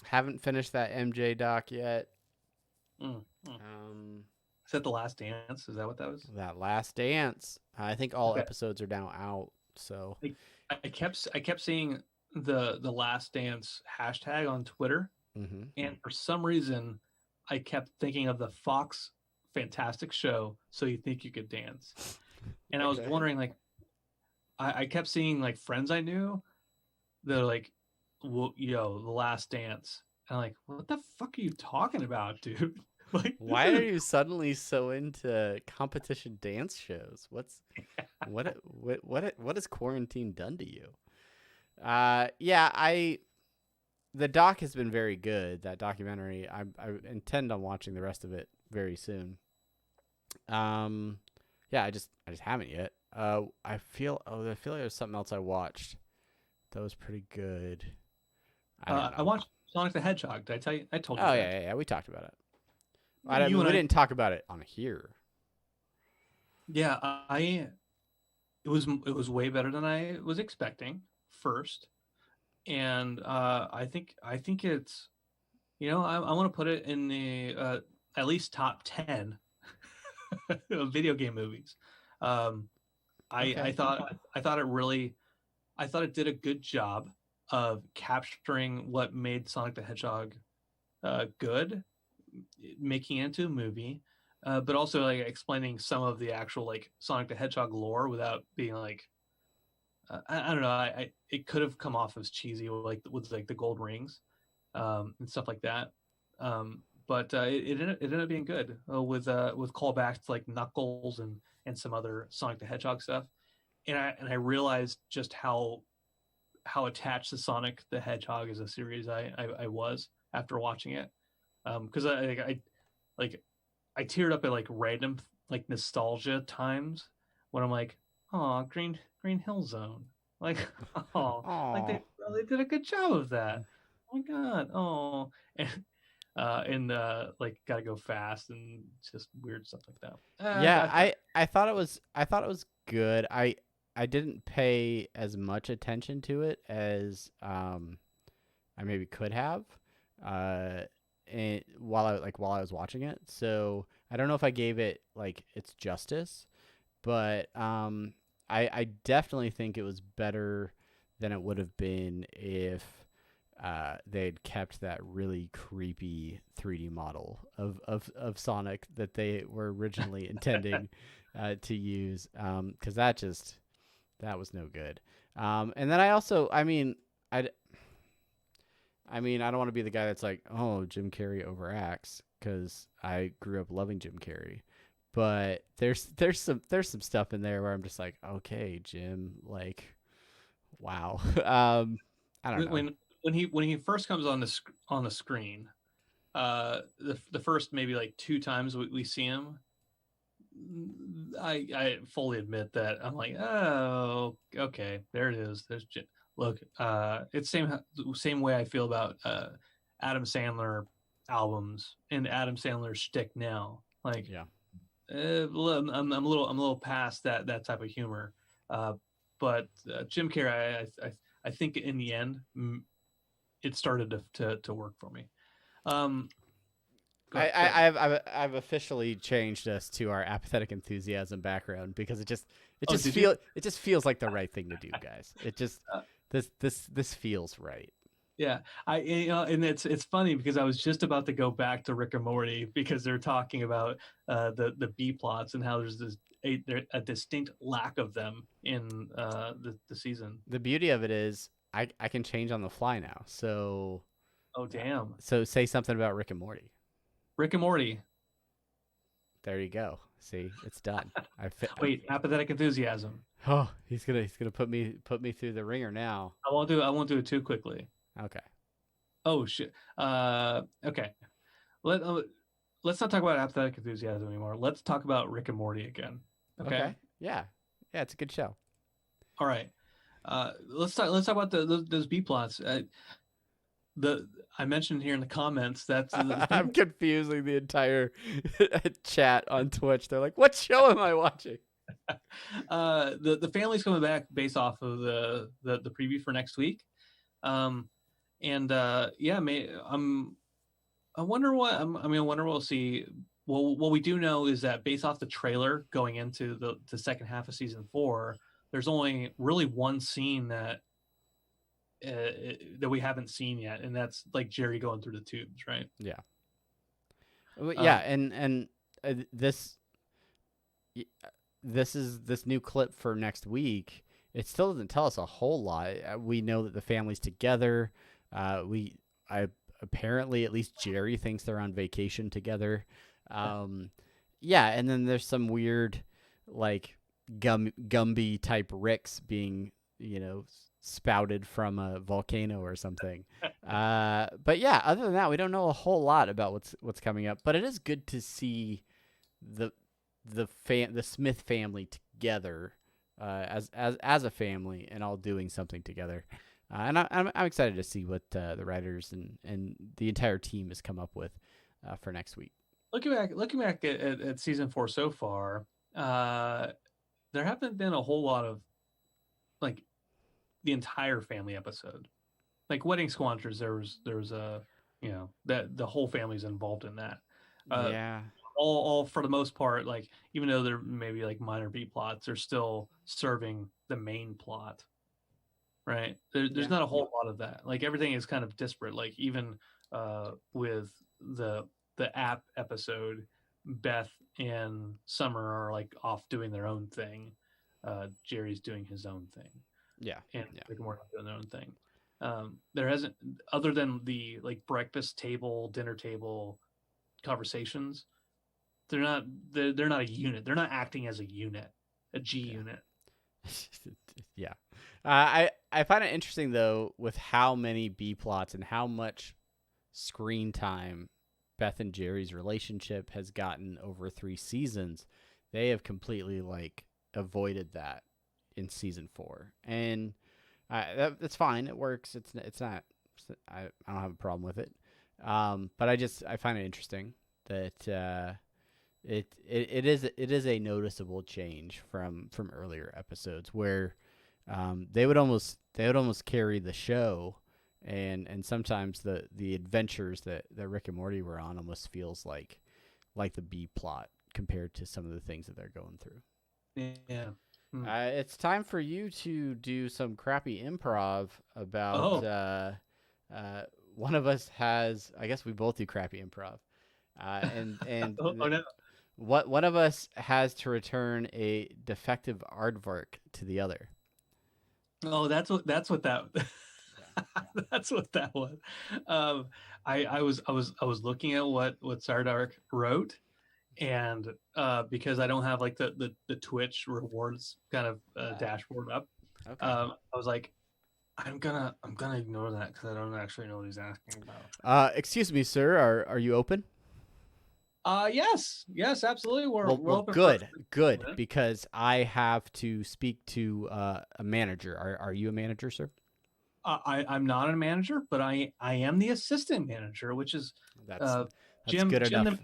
Haven't finished that MJ doc yet. Mm, mm. Is that The Last Dance? Is that what that was? That Last Dance. I think all Okay. episodes are now out. So I kept seeing the Last Dance hashtag on Twitter, and for some reason, I kept thinking of the Fox Fantastic Show. So You Think You Could Dance, and I was wondering, like, I kept seeing like friends I knew that are like, well, The Last Dance. And I'm like, what the fuck are you talking about, dude? Like, why are you suddenly so into competition dance shows? What has quarantine done to you? Yeah, the doc has been very good. That documentary. I intend on watching the rest of it very soon. Yeah, I just haven't yet. I feel like there's something else I watched that was pretty good. I watched Sonic the Hedgehog. Did I tell you? I told you. Oh that. yeah. We talked about it. We didn't talk about it on here. Yeah, it was way better than I was expecting first, and I think it's, I want to put it in the at least top 10 of video game movies. I thought it did a good job of capturing what made Sonic the Hedgehog good, making it into a movie, but also like explaining some of the actual like Sonic the Hedgehog lore without being like, I don't know. It could have come off as cheesy, like with like the gold rings, and stuff like that. But it ended up being good, with callbacks to like Knuckles and some other Sonic the Hedgehog stuff. And I realized just how attached to Sonic the Hedgehog as a series I was after watching it, because I teared up at like random like nostalgia times when I'm like, oh, Green Hill Zone, like, oh, like they did a good job of that. Oh my god, oh, and like Gotta Go Fast and just weird stuff like that. Yeah, I thought it was good. I didn't pay as much attention to it as I maybe could have, and while I was watching it. So I don't know if I gave it like its justice, but I definitely think it was better than it would have been if they'd kept that really creepy 3D model of Sonic that they were originally intending to use, because that was no good. And then I also, I mean, I don't want to be the guy that's like, oh, Jim Carrey overacts, because I grew up loving Jim Carrey. But there's some stuff in there where I'm just like, okay, Jim, like, wow. I don't know. When he first comes on the screen, the first maybe like 2 times we see him, I fully admit that I'm like, oh, okay, there it is. There's look, it's same way I feel about Adam Sandler albums and Adam Sandler shtick now. Like, Yeah. I'm a little past that type of humor, but Jim Carrey, I think in the end, it started to work for me. I've officially changed us to our apathetic enthusiasm background, because it just feels like the right thing to do, guys. It just this feels right. Yeah, and it's funny because I was just about to go back to Rick and Morty, because they're talking about the B plots and how there's a distinct lack of them in the season. The beauty of it is I can change on the fly now. So, oh damn. So say something about Rick and Morty. Rick and Morty. There you go. See, it's done. Wait, apathetic enthusiasm. Oh, he's gonna put me through the ringer now. I won't do it too quickly. Okay. Oh shit. Okay. Let's not talk about apathetic enthusiasm anymore. Let's talk about Rick and Morty again. Okay. Yeah. It's a good show. All right. Let's talk about those B plots. I mentioned here in the comments that I'm confusing the entire chat on Twitch. They're like, "What show am I watching?" The family's coming back based off of the preview for next week, and yeah, I wonder what I mean. I wonder what we'll see. Well, what we do know is that based off the trailer going into the second half of season 4, there's only really one scene that that we haven't seen yet, and that's like Jerry going through the tubes, right? Yeah. Yeah, and this is this new clip for next week. It still doesn't tell us a whole lot. We know that the family's together. Apparently at least Jerry thinks they're on vacation together. Yeah, and then there's some weird like Gumby type Ricks being, spouted from a volcano or something. But yeah, other than that, we don't know a whole lot about what's coming up. But it is good to see the Smith family together as a family and all doing something together. And I'm excited to see what the writers and the entire team has come up with for next week. Looking back at season 4 so far, there haven't been a whole lot of like the entire family episode. Like Wedding Squanchers, there was a that the whole family's involved in that. Yeah. All for the most part, like even though there may be like minor B plots, they're still serving the main plot. Right. There's not a whole lot of that. Like everything is kind of disparate. Like even with the app episode, Beth and Summer are like off doing their own thing. Jerry's doing his own thing. Yeah. And Rick and Morty doing their own thing. There hasn't, other than the like breakfast table, dinner table conversations, they're not a unit. They're not acting as a unit, a G unit. Yeah. I find it interesting though with how many B plots and how much screen time Beth and Jerry's relationship has gotten over 3 seasons. They have completely like avoided that in season 4, and that's fine. It works. It's not. I don't have a problem with it. But I find it interesting that it is a noticeable change from earlier episodes where they would almost carry the show, and sometimes the adventures that Rick and Morty were on almost feels like the B plot compared to some of the things that they're going through. Yeah. It's time for you to do some crappy improv about. One of us has. I guess we both do crappy improv, and oh no. One of us has to return a defective aardvark to the other. Oh, that's what that. That's what that was. I was looking at what Sardark wrote, and because I don't have like the Twitch rewards kind of dashboard up, Okay. I was like, I'm gonna ignore that because I don't actually know what he's asking about. Excuse me, sir. Are you open? Yes, absolutely. We're open. Good, because I have to speak to a manager. Are you a manager, sir? I'm not a manager, but I am the assistant manager, which is that's Jim. good Jim enough.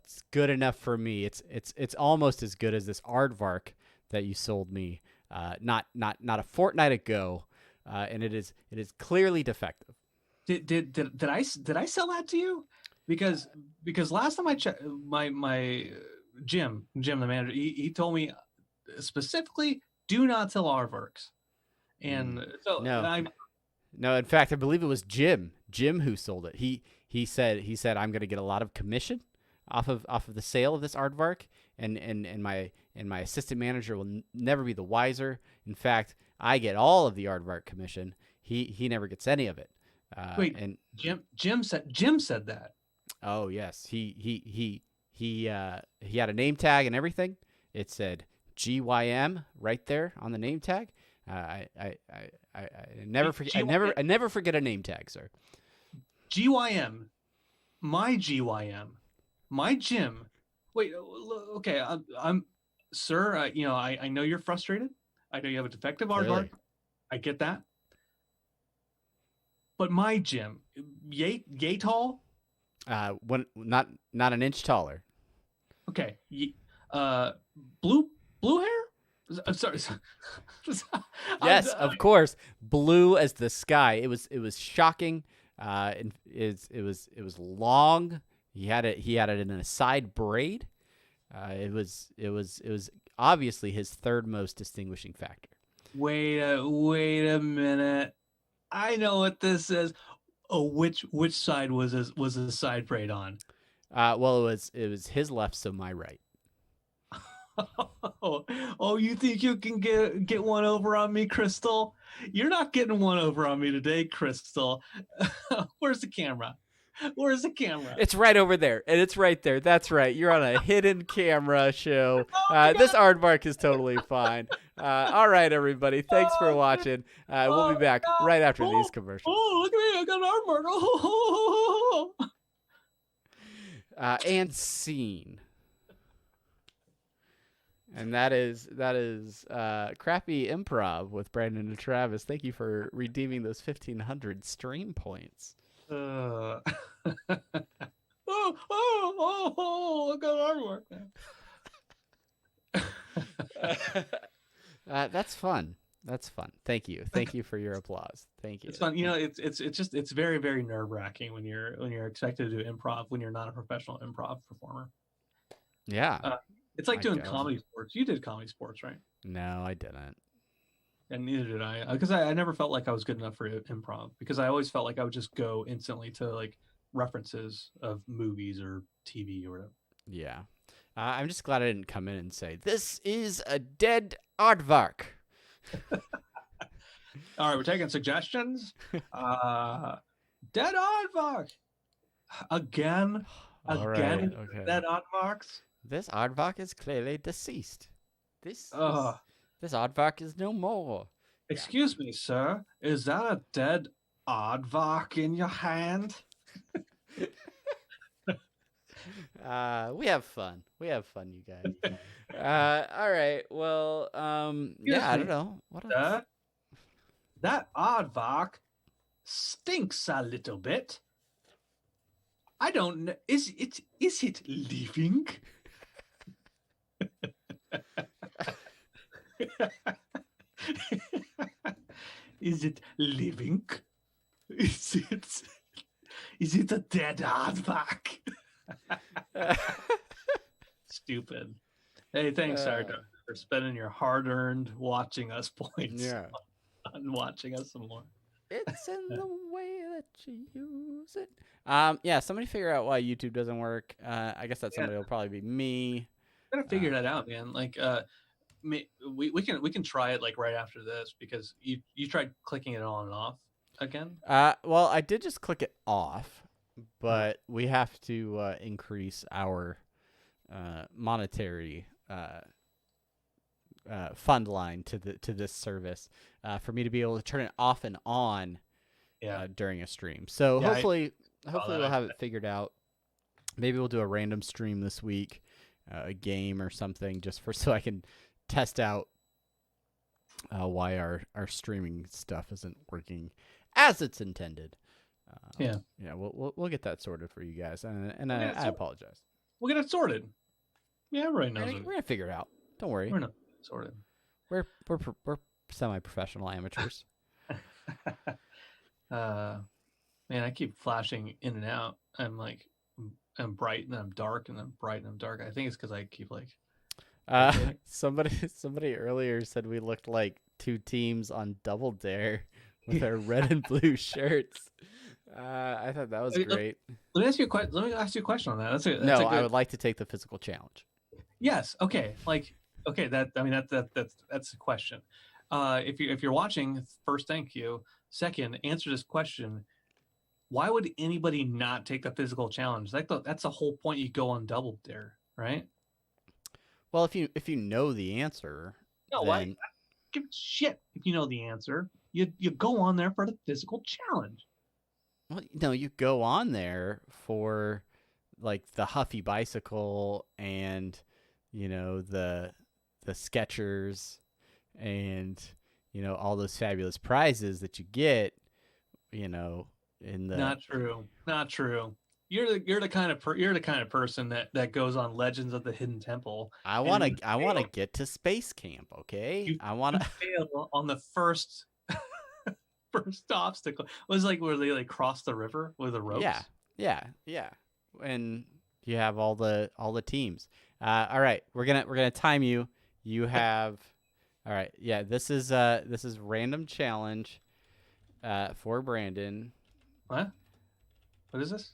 It's good enough for me. It's almost as good as this aardvark that you sold me not a fortnight ago, and it is clearly defective. Did I sell that to you? Because last time I checked, my Jim the manager, he told me specifically do not sell aardvarks, and so no. In fact, I believe it was Jim who sold it. He said I'm going to get a lot of commission off of the sale of this aardvark, and my assistant manager will never be the wiser. In fact, I get all of the aardvark commission. He never gets any of it. Wait, and Jim said that. Oh yes, he had a name tag and everything. It said GYM right there on the name tag. I never forget. I never forget a name tag, sir. GYM, my Jim. Wait, okay. I'm sir. I know you're frustrated. I know you have a defective aardvark. I get that. But my Jim, yay tall. Not an inch taller. Okay. Blue hair? I'm sorry. Yes, of course. Blue as the sky. It was shocking. And it was long. He had it in a side braid. It was obviously his third most distinguishing factor. Wait a minute. I know what this is. Oh, which side was the side braid on? Well, it was his left, so my right. Oh, you think you can get one over on me, Crystal? You're not getting one over on me today, Crystal. Where's the camera? Where's the camera? It's right over there, and it's right there. That's right. You're on a hidden camera show. Oh This aardvark is totally fine. All right, everybody. Thanks for watching. We'll be back right after these commercials. Oh, look at me. I got an aardvark. And scene. And that is Crappy Improv with Brandon and Travis. Thank you for redeeming those 1,500 stream points. I got aardvark now. That's fun. That's fun. Thank you. Thank you for your applause. Thank you. It's fun. You know, it's very, very nerve-wracking when you're expected to do improv when you're not a professional improv performer. Yeah. It's like doing comedy sports. You did comedy sports, right? No, I didn't. And neither did I, because I never felt like I was good enough for improv, because I always felt like I would just go instantly to like references of movies or TV or whatever. Yeah. I'm just glad I didn't come in and say, this is a dead aardvark. All right, we're taking suggestions. Dead aardvark. Again. Right, okay. Dead aardvarks. This aardvark is clearly deceased. This aardvark is no more. Excuse me, sir. Is that a dead aardvark in your hand? We have fun. We have fun, you guys. All right. Well, yeah, I don't know. What else? That aardvark stinks a little bit. I don't know. Is it living? Is it living? Is it a dead aardvark? Stupid. Hey, thanks, Sarah, for spending your hard-earned watching us points on watching us some more. It's in the way that you use it. Yeah, somebody figure out why YouTube doesn't work. I guess that somebody will probably be me. Gotta figure that out, man. Like, we can try it like right after this, because you tried clicking it on and off again. Well, I did just click it off, but we have to increase our monetary fund line to this service for me to be able to turn it off and on during a stream. So hopefully we'll have it figured out. Maybe we'll do a random stream this week, a game or something, just so I can test out why our streaming stuff isn't working as it's intended. We'll get that sorted for you guys, and I apologize. We'll get it sorted. Yeah, everybody knows it. We're gonna figure it out. Don't worry. We're not sorted. We're semi-professional amateurs. Man, I keep flashing in and out. I'm bright and then I'm dark and then bright and I'm dark. I think it's because I keep like. Somebody earlier said we looked like two teams on Double Dare with our red and blue shirts. I thought that was great. Let me ask you a question on that. I would like to take the physical challenge. Yes. Okay. That's a question. If you're watching, first, thank you. Second, answer this question. Why would anybody not take the physical challenge? That's the whole point. You go on Double Dare, right? Well, if you know the answer, why give a shit if you know the answer? You go on there for the physical challenge. Well, no, you go on there for like the Huffy bicycle and the Skechers and all those fabulous prizes that you get. In the not true. You're the kind of person that goes on Legends of the Hidden Temple. I want to get to space camp. Okay, I want to fail on the first first obstacle was like where they like crossed the river with the ropes. Yeah. And you have all the teams. All right, we're gonna time you. You have, all right. Yeah, this is random challenge, for Brandon. What is this?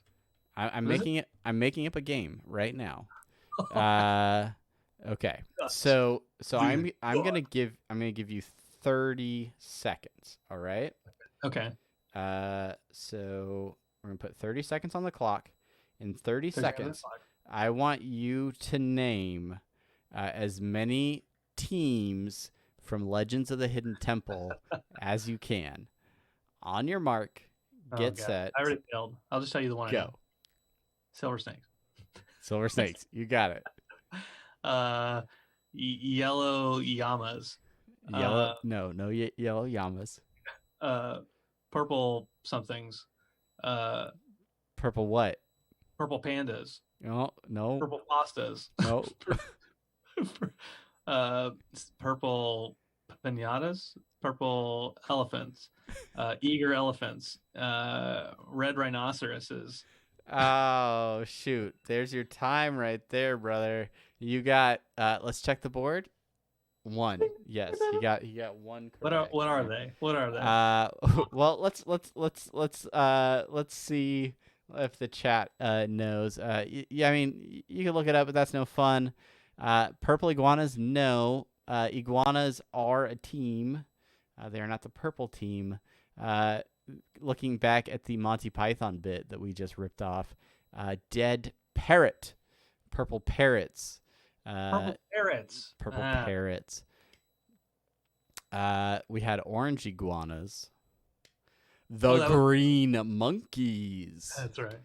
I'm What is making it. I'm making up a game right now. Okay. Yes. So I'm gonna give you 30 seconds. All right. Okay. So we're gonna put 30 seconds on the clock. In 30 30 seconds, I want you to name as many teams from Legends of the Hidden Temple as you can. On your mark, get set. I already failed. I'll just tell you the one. I know. Go. Silver Snakes. Silver Snakes. You got it. Yellow Yamas. Yellow. Yellow Yamas. Purple somethings. Purple what? Purple pandas. No. Purple pastas. No. Purple pinatas. Purple elephants. Eager elephants. Red rhinoceroses. Oh shoot! There's your time right there, brother. You got. Let's check the board. One. Yes, you got one. Correct. What are they? Well, let's see if the chat knows. Yeah, I mean, you can look it up, but that's no fun. Purple iguanas, no. Iguanas are a team. They are not the purple team. Looking back at the Monty Python bit that we just ripped off, dead parrot, purple parrots. Purple parrots. Purple parrots. We had orange iguanas. The green monkeys. That's right.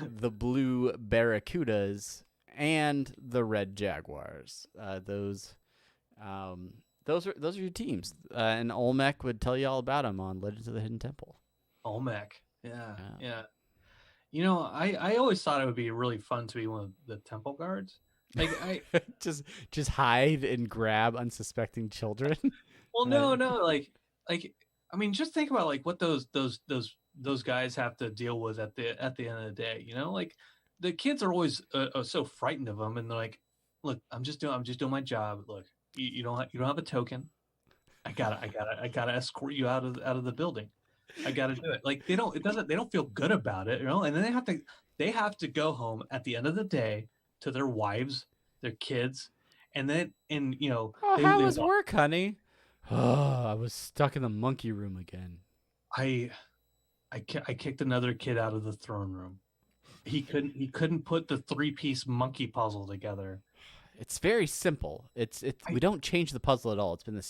The blue barracudas and the red jaguars. Those are your teams. And Olmec would tell you all about them on Legends of the Hidden Temple. Olmec. Yeah. You know, I always thought it would be really fun to be one of the temple guards. Like I just hide and grab unsuspecting children. Well, no, like I mean, just think about like what those guys have to deal with at the end of the day. You know, like the kids are always so frightened of them, and they're like, "Look, I'm just doing my job. Look, you don't have a token. I gotta escort you out of the building. I gotta do it." Like they don't feel good about it, you know. And then they have to go home at the end of the day to their wives, their kids, and you know. How was work, honey? Oh, I was stuck in the monkey room again. I kicked another kid out of the throne room. He couldn't put the 3-piece monkey puzzle together. It's very simple. We don't change the puzzle at all. It's been the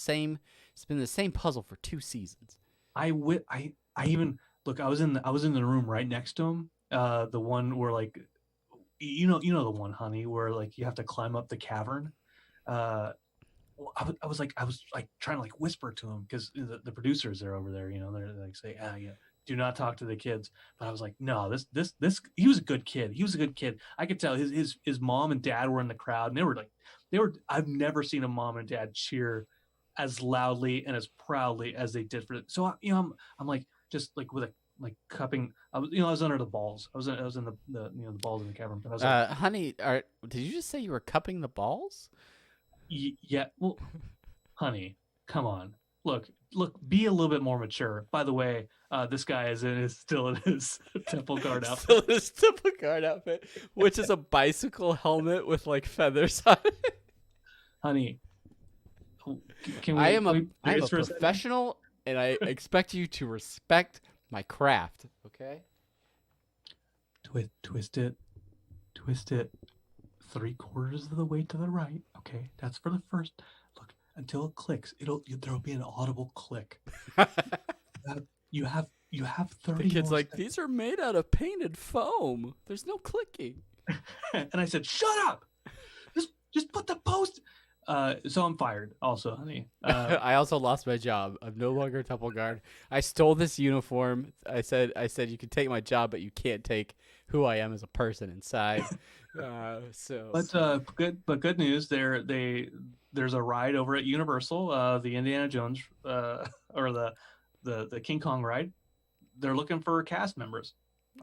same puzzle for 2 seasons. I even look. I was in the room right next to him. The one where like, you know the one, honey, where like you have to climb up the cavern. I was trying to like whisper to him because the producers are over there. You know, they're like say, yeah, do not talk to the kids. But I was like, no, this he was a good kid. He was a good kid. I could tell his mom and dad were in the crowd, and they were. I've never seen a mom and dad cheer as loudly and as proudly as they did for it. So you know, I'm like just like with a like cupping. I was under the balls. I was in the the balls in the cavern. But I was like, honey, did you just say you were cupping the balls? Yeah. Well, honey, come on. Look, be a little bit more mature. By the way, this guy is still in his temple guard outfit. Still in his temple guard outfit, which is a bicycle helmet with like feathers on it. Honey, can we? I am a professional, and I expect you to respect my craft. Okay. Twist it. 3/4 of the way to the right. Okay, that's for the first. Look, until it clicks, there'll be an audible click. You have 30. The kid's like, these are made out of painted foam. There's no clicking. And I said, shut up. Just put the post. So I'm fired. Also, honey. I also lost my job. I'm no longer a temple guard. I stole this uniform. I said you can take my job, but you can't take who I am as a person inside. Good news. There's a ride over at Universal, the Indiana Jones or the the King Kong ride. They're looking for cast members.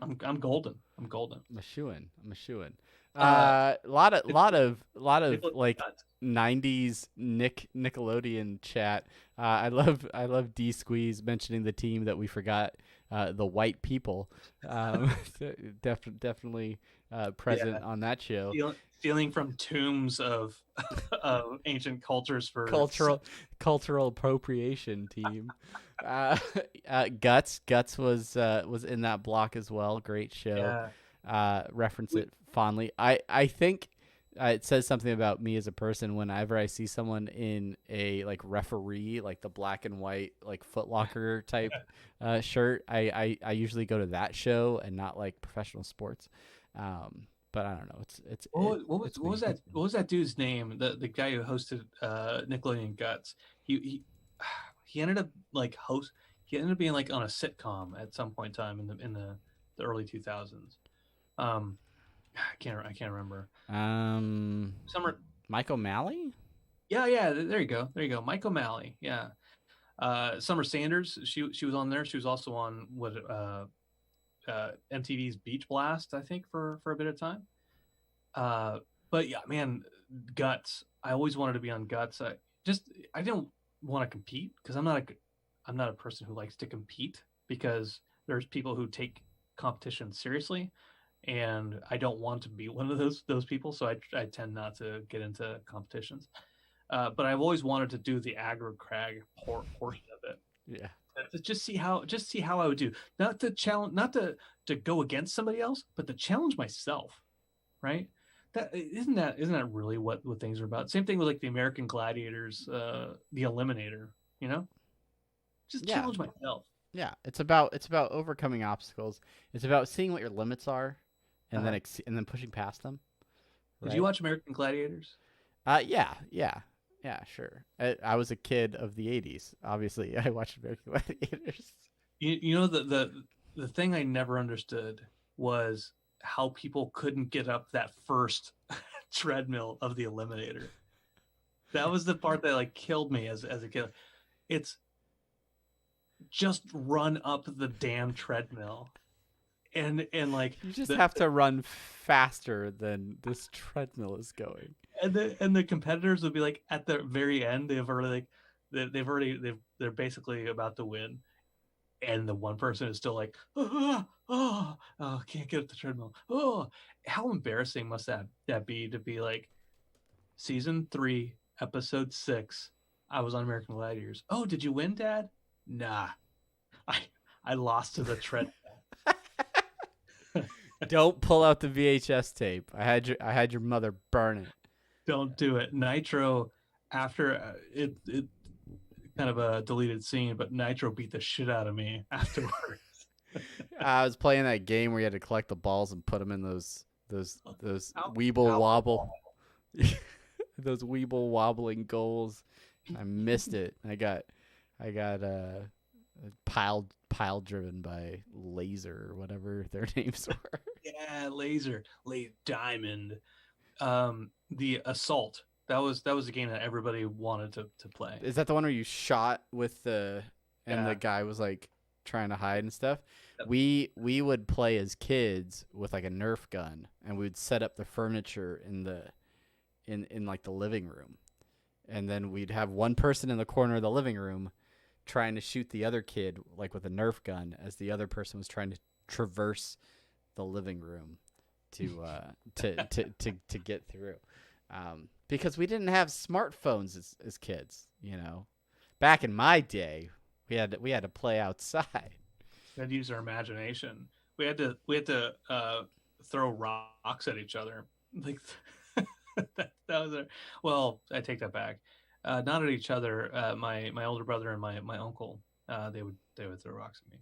I'm golden. I'm golden. I'm a shoo-in. Uh, Lot of Nicholas like Nutt. 90s Nickelodeon chat. I love D Squeeze mentioning the team that we forgot, the White People. Definitely present on that show. Stealing from tombs of of ancient cultures for Cultural appropriation team. Guts was in that block as well. Great show. Reference it fondly. I think it says something about me as a person whenever I see someone in a like referee, like the black and white like Foot Locker type shirt. I usually go to that show and not like professional sports. But I don't know. What was that dude's name? The guy who hosted Nickelodeon Guts. He ended up he ended up being like on a sitcom at some point in time in the early 2000s. I can't remember. Summer Mike O'Malley? Yeah, there you go. Mike O'Malley. Yeah. Summer Sanders, she was on there. She was also on MTV's Beach Blast, I think, for a bit of time. But yeah, man, Guts. I always wanted to be on Guts. I didn't want to compete because I'm not a person who likes to compete, because there's people who take competition seriously, and I don't want to be one of those people. So I tend not to get into competitions. But I've always wanted to do the aggro crag portion of it. Yeah. Just see how I would do. Not to challenge, not to go against somebody else, but to challenge myself. Right? Isn't that really what things are about? Same thing with like the American Gladiators, the Eliminator. You know, just challenge myself. Yeah, it's about overcoming obstacles. It's about seeing what your limits are, and then pushing past them. Right? Did you watch American Gladiators? Yeah, sure. I was a kid of the 80s. Obviously, I watched American Gladiators. You know, the thing I never understood was how people couldn't get up that first treadmill of the Eliminator. That was the part that like killed me as a kid. It's just run up the damn treadmill. And like you just have to run faster than this treadmill is going. And the competitors would be like at the very end, they're basically about to win, and the one person is still like, can't get up the treadmill. Oh, how embarrassing must that be to be like, season 3, episode 6, I was on American Gladiators. Oh, did you win, Dad? Nah, I lost to the treadmill. Don't pull out the VHS tape. I had your mother burn it. Don't do it. Nitro, after it kind of a deleted scene, but Nitro beat the shit out of me afterwards. I was playing that game where you had to collect the balls and put them in those Weeble wobble, those Weeble wobbling goals. I missed it. I got pile driven by Laser or whatever their names were. Yeah, Laser, Diamond. The Assault. That was a game that everybody wanted to play. Is that the one where you shot with the guy was like trying to hide and stuff? Yep. We would play as kids with like a Nerf gun, and we would set up the furniture in like the living room, and then we'd have one person in the corner of the living room trying to shoot the other kid like with a Nerf gun, as the other person was trying to traverse the living room to get through, because we didn't have smartphones as kids. You know, back in my day, we had to play outside. We had to use our imagination. We had to throw rocks at each other. Like that was well, I take that back. Not at each other. My older brother and my uncle, they would throw rocks at me.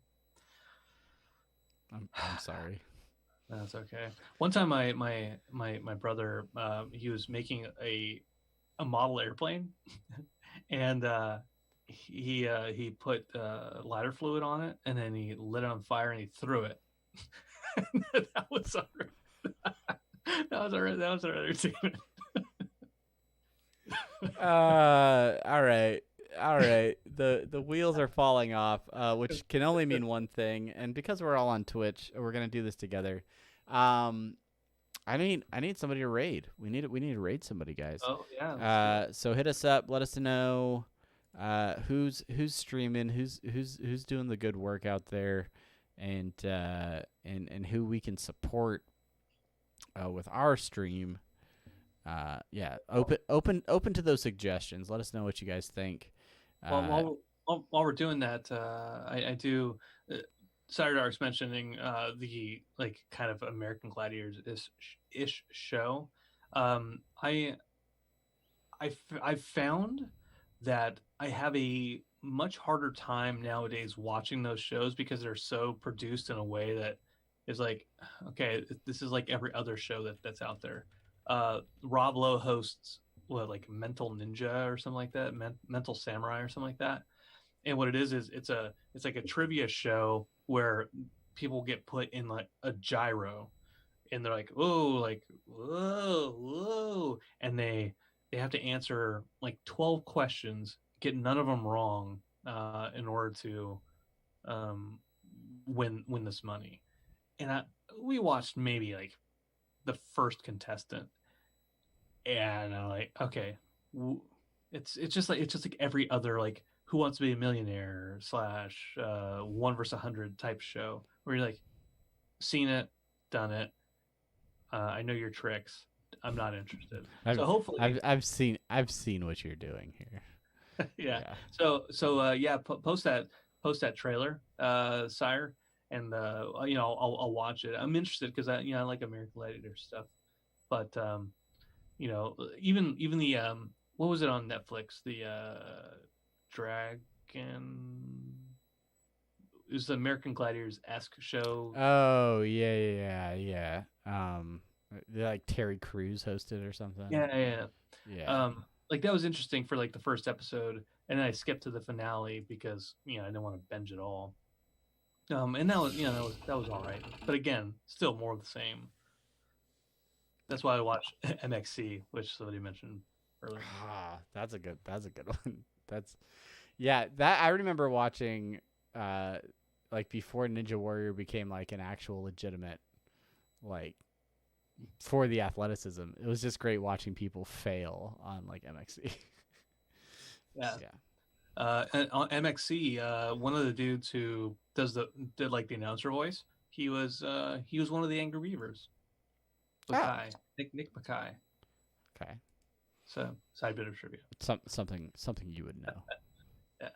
I'm sorry. That's okay. One time, my brother, he was making a model airplane, and he put lighter fluid on it, and then he lit it on fire and he threw it. That was our entertainment. All right. All right. The wheels are falling off, which can only mean one thing. And because we're all on Twitch, we're gonna do this together. I need somebody to raid. We need to raid somebody, guys. Oh yeah. So hit us up. Let us know who's streaming, who's doing the good work out there, and who we can support with our stream. Open to those suggestions. Let us know what you guys think. While we're doing that, I do. Cyberdark's mentioning the like kind of American Gladiators ish show. I've found that I have a much harder time nowadays watching those shows because they're so produced in a way that is like, okay, this is like every other show that's out there. Rob Lowe hosts like Mental Ninja or something like that, Mental Samurai or something like that. And what it is it's like a trivia show where people get put in like a gyro, and they're like, whoa, and they have to answer like 12 questions, get none of them wrong, in order to win this money. And we watched maybe like the first contestant, and I'm like, okay, it's just like every other like Who Wants to Be a Millionaire / 1 vs. 100 type show where you're like, seen it, done it. I know your tricks. I'm not interested. So hopefully, I've seen what you're doing here. yeah. So post that trailer, Sire, and I'll watch it. I'm interested because I like American Gladiator stuff, but even the what was it on Netflix? The Dragon. It was the American Gladiators-esque show. Oh yeah. Like Terry Crews hosted or something. Yeah. Like that was interesting for like the first episode, and then I skipped to the finale because I didn't want to binge it all. And that was that was all right, but again, still more of the same. That's why I watched MXC, which somebody mentioned earlier. That's a good one. That I remember watching like before Ninja Warrior became like an actual legitimate like for the athleticism. It was just great watching people fail on like MXC. Yeah. And on MXC, one of the dudes who did like the announcer voice, he was one of the Angry Beavers. Mackay. Nick Mackay. Okay. So side bit of trivia. Something you would know. Yeah.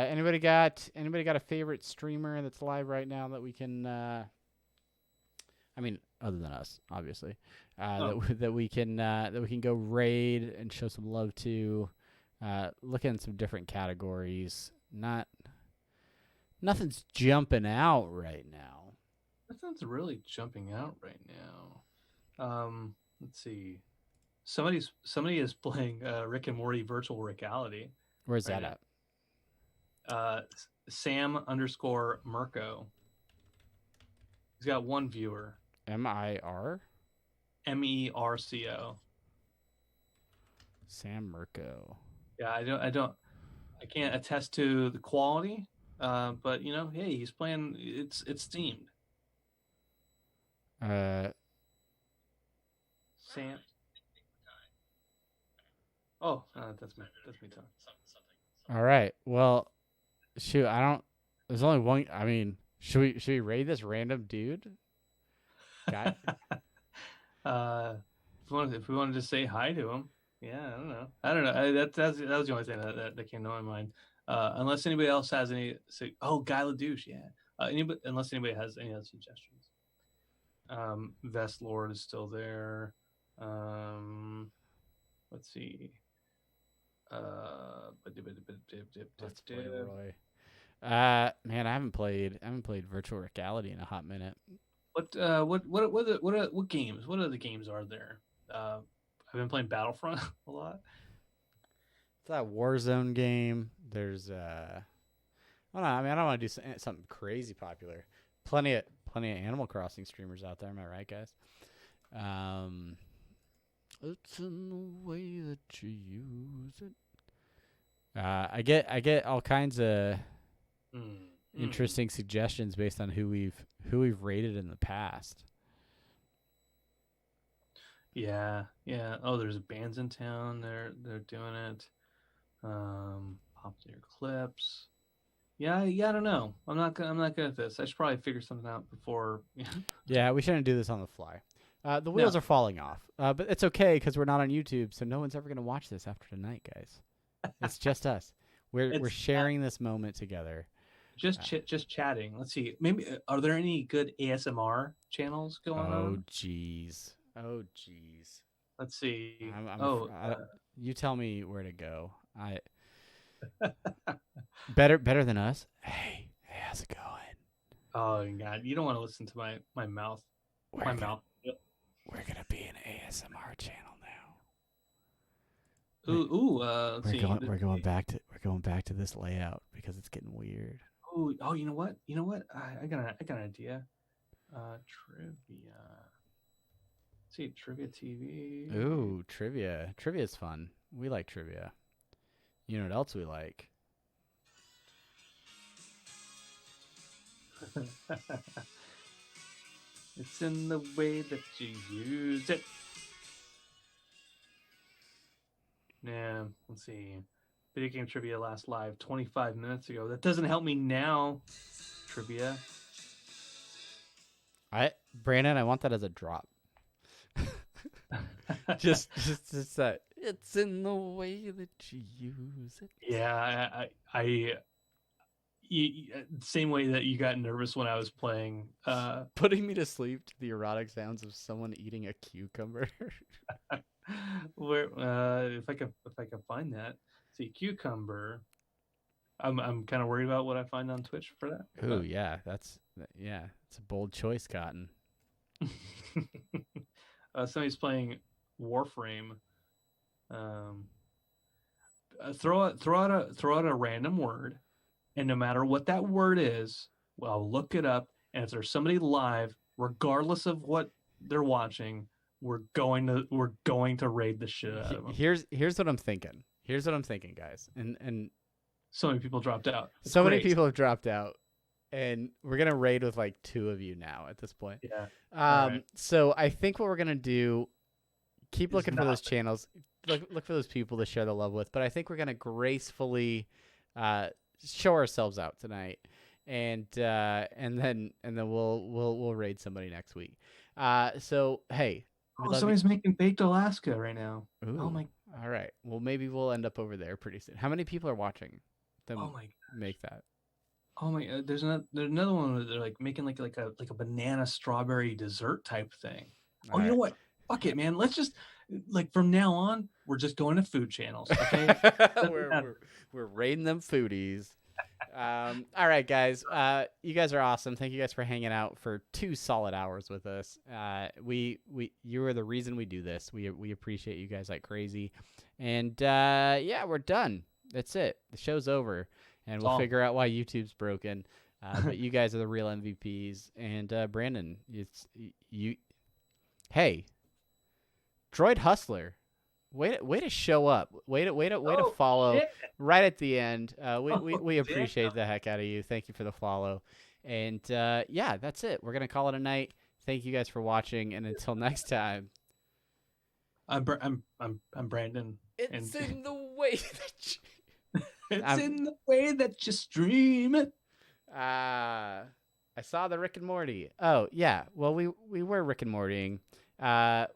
Anybody got a favorite streamer that's live right now that we can? I mean, other than us, obviously, that we can go raid and show some love to. Look in some different categories. Nothing's jumping out right now. Nothing's really jumping out right now. Let's see. Somebody is playing Rick and Morty virtual reality. Where's that at? Sam_Mirko. He's got one viewer. MIR? MERCO. Sam Mirko. Yeah, I can't attest to the quality, but hey, he's playing. It's themed. Sam. Oh, that's me talking. All right. Well, shoot, there's only one. I mean, should we raid this random dude? Guy? If we wanted to say hi to him, yeah, I don't know. That was the only thing that came to my mind. Unless anybody else has any, Guy Ledouche, yeah. Unless anybody has any other suggestions. Vest Lord is still there. Let's see. Let's play Roy. Man, I haven't played virtual reality in a hot minute. What games? What other games are there? I've been playing Battlefront a lot. It's that Warzone game. There's I don't know. I mean, I don't want to do something crazy popular. Plenty of Animal Crossing streamers out there. Am I right, guys? It's in the way that you use it. I get all kinds of Mm. interesting suggestions based on who we've rated in the past. Yeah. Oh, there's bands in town. They're doing it. Popular clips. Yeah. I don't know. I'm not good at this. I should probably figure something out before. Yeah, we shouldn't do this on the fly. The wheels are falling off, but it's okay because we're not on YouTube, so no one's ever gonna watch this after tonight, guys. It's just us. We're sharing this moment together. Just chatting. Let's see. Maybe are there any good ASMR channels going on? Oh jeez. Let's see. You tell me where to go. Better than us. Hey, how's it going? Oh God, you don't want to listen to my mouth. Mouth. Yep. We're gonna be an ASMR channel now. We're going back to this layout because it's getting weird. Oh, you know what? I got an idea. Trivia. Let's see, trivia TV. Ooh, trivia. Trivia's fun. We like trivia. You know what else we like? It's in the way that you use it. Yeah, let's see. Video game trivia last live 25 minutes ago. That doesn't help me now. Trivia. Brandon, I want that as a drop. just that. It's in the way that you use it. Yeah, I same way that you got nervous when I was playing. Putting me to sleep to the erotic sounds of someone eating a cucumber. Where if I can find that. See, cucumber. I'm kind of worried about what I find on Twitch for that. Oh yeah, it's a bold choice, Cotton. Somebody's playing Warframe. Throw out a random word, and no matter what that word is, I'll look it up. And if there's somebody live, regardless of what they're watching, we're going to raid the shit out of them. Here's what I'm thinking. Guys, and so many people dropped out. Many people have dropped out, and we're gonna raid with like 2 of you now at this point. Yeah. Right. So I think what we're gonna do, keep looking for those channels, look for those people to share the love with. But I think we're gonna gracefully show ourselves out tonight, and then we'll raid somebody next week. So hey. Somebody's making baked Alaska right now. Ooh, oh my! All right. Well, maybe we'll end up over there pretty soon. How many people are watching them make that? Oh my! There's another one where they're like making like a banana strawberry dessert type thing. All right. You know what? Fuck it, man. Let's just from now on, we're just going to food channels. Okay. we're raiding them foodies. All right, guys. You guys are awesome. Thank you guys for hanging out for 2 solid hours with us. You are the reason we do this. We appreciate you guys like crazy. And yeah, we're done. That's it. The show's over, and we'll figure out why YouTube's broken. But you guys are the real MVPs. And Brandon, it's you. Hey, Droid Hustler. Way to show up. Way to follow right at the end. We appreciate the heck out of you. Thank you for the follow. And yeah, that's it. We're gonna call it a night. Thank you guys for watching, and until next time. I'm Brandon. It's in the way that in the way that you stream it. I saw the Rick and Morty. Oh yeah. Well, we were Rick and Mortying.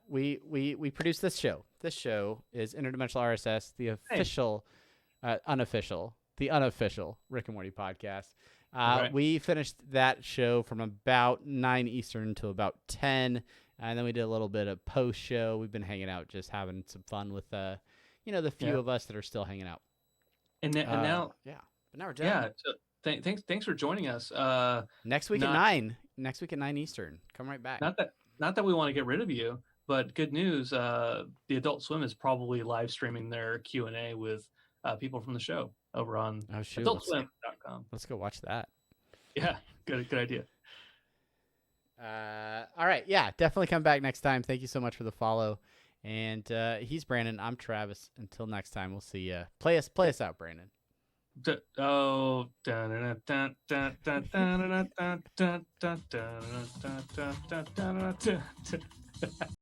We produced this show. This show is Interdimensional RSS, the official, unofficial Rick and Morty podcast. Right. We finished that show from about 9 Eastern to about 10, and then we did a little bit of post show. We've been hanging out, just having some fun with the few of us that are still hanging out. And now, but now we're done. Yeah. So thanks for joining us. Next week at 9. Next week at 9 Eastern. Come right back. Not that we want to get rid of you, but good news. The Adult Swim is probably live streaming their Q&A with people from the show over on adultswim.com. Let's go watch that. Yeah, good idea. All right. Yeah, definitely come back next time. Thank you so much for the follow. And he's Brandon. I'm Travis. Until next time, we'll see you. Play us out, Brandon.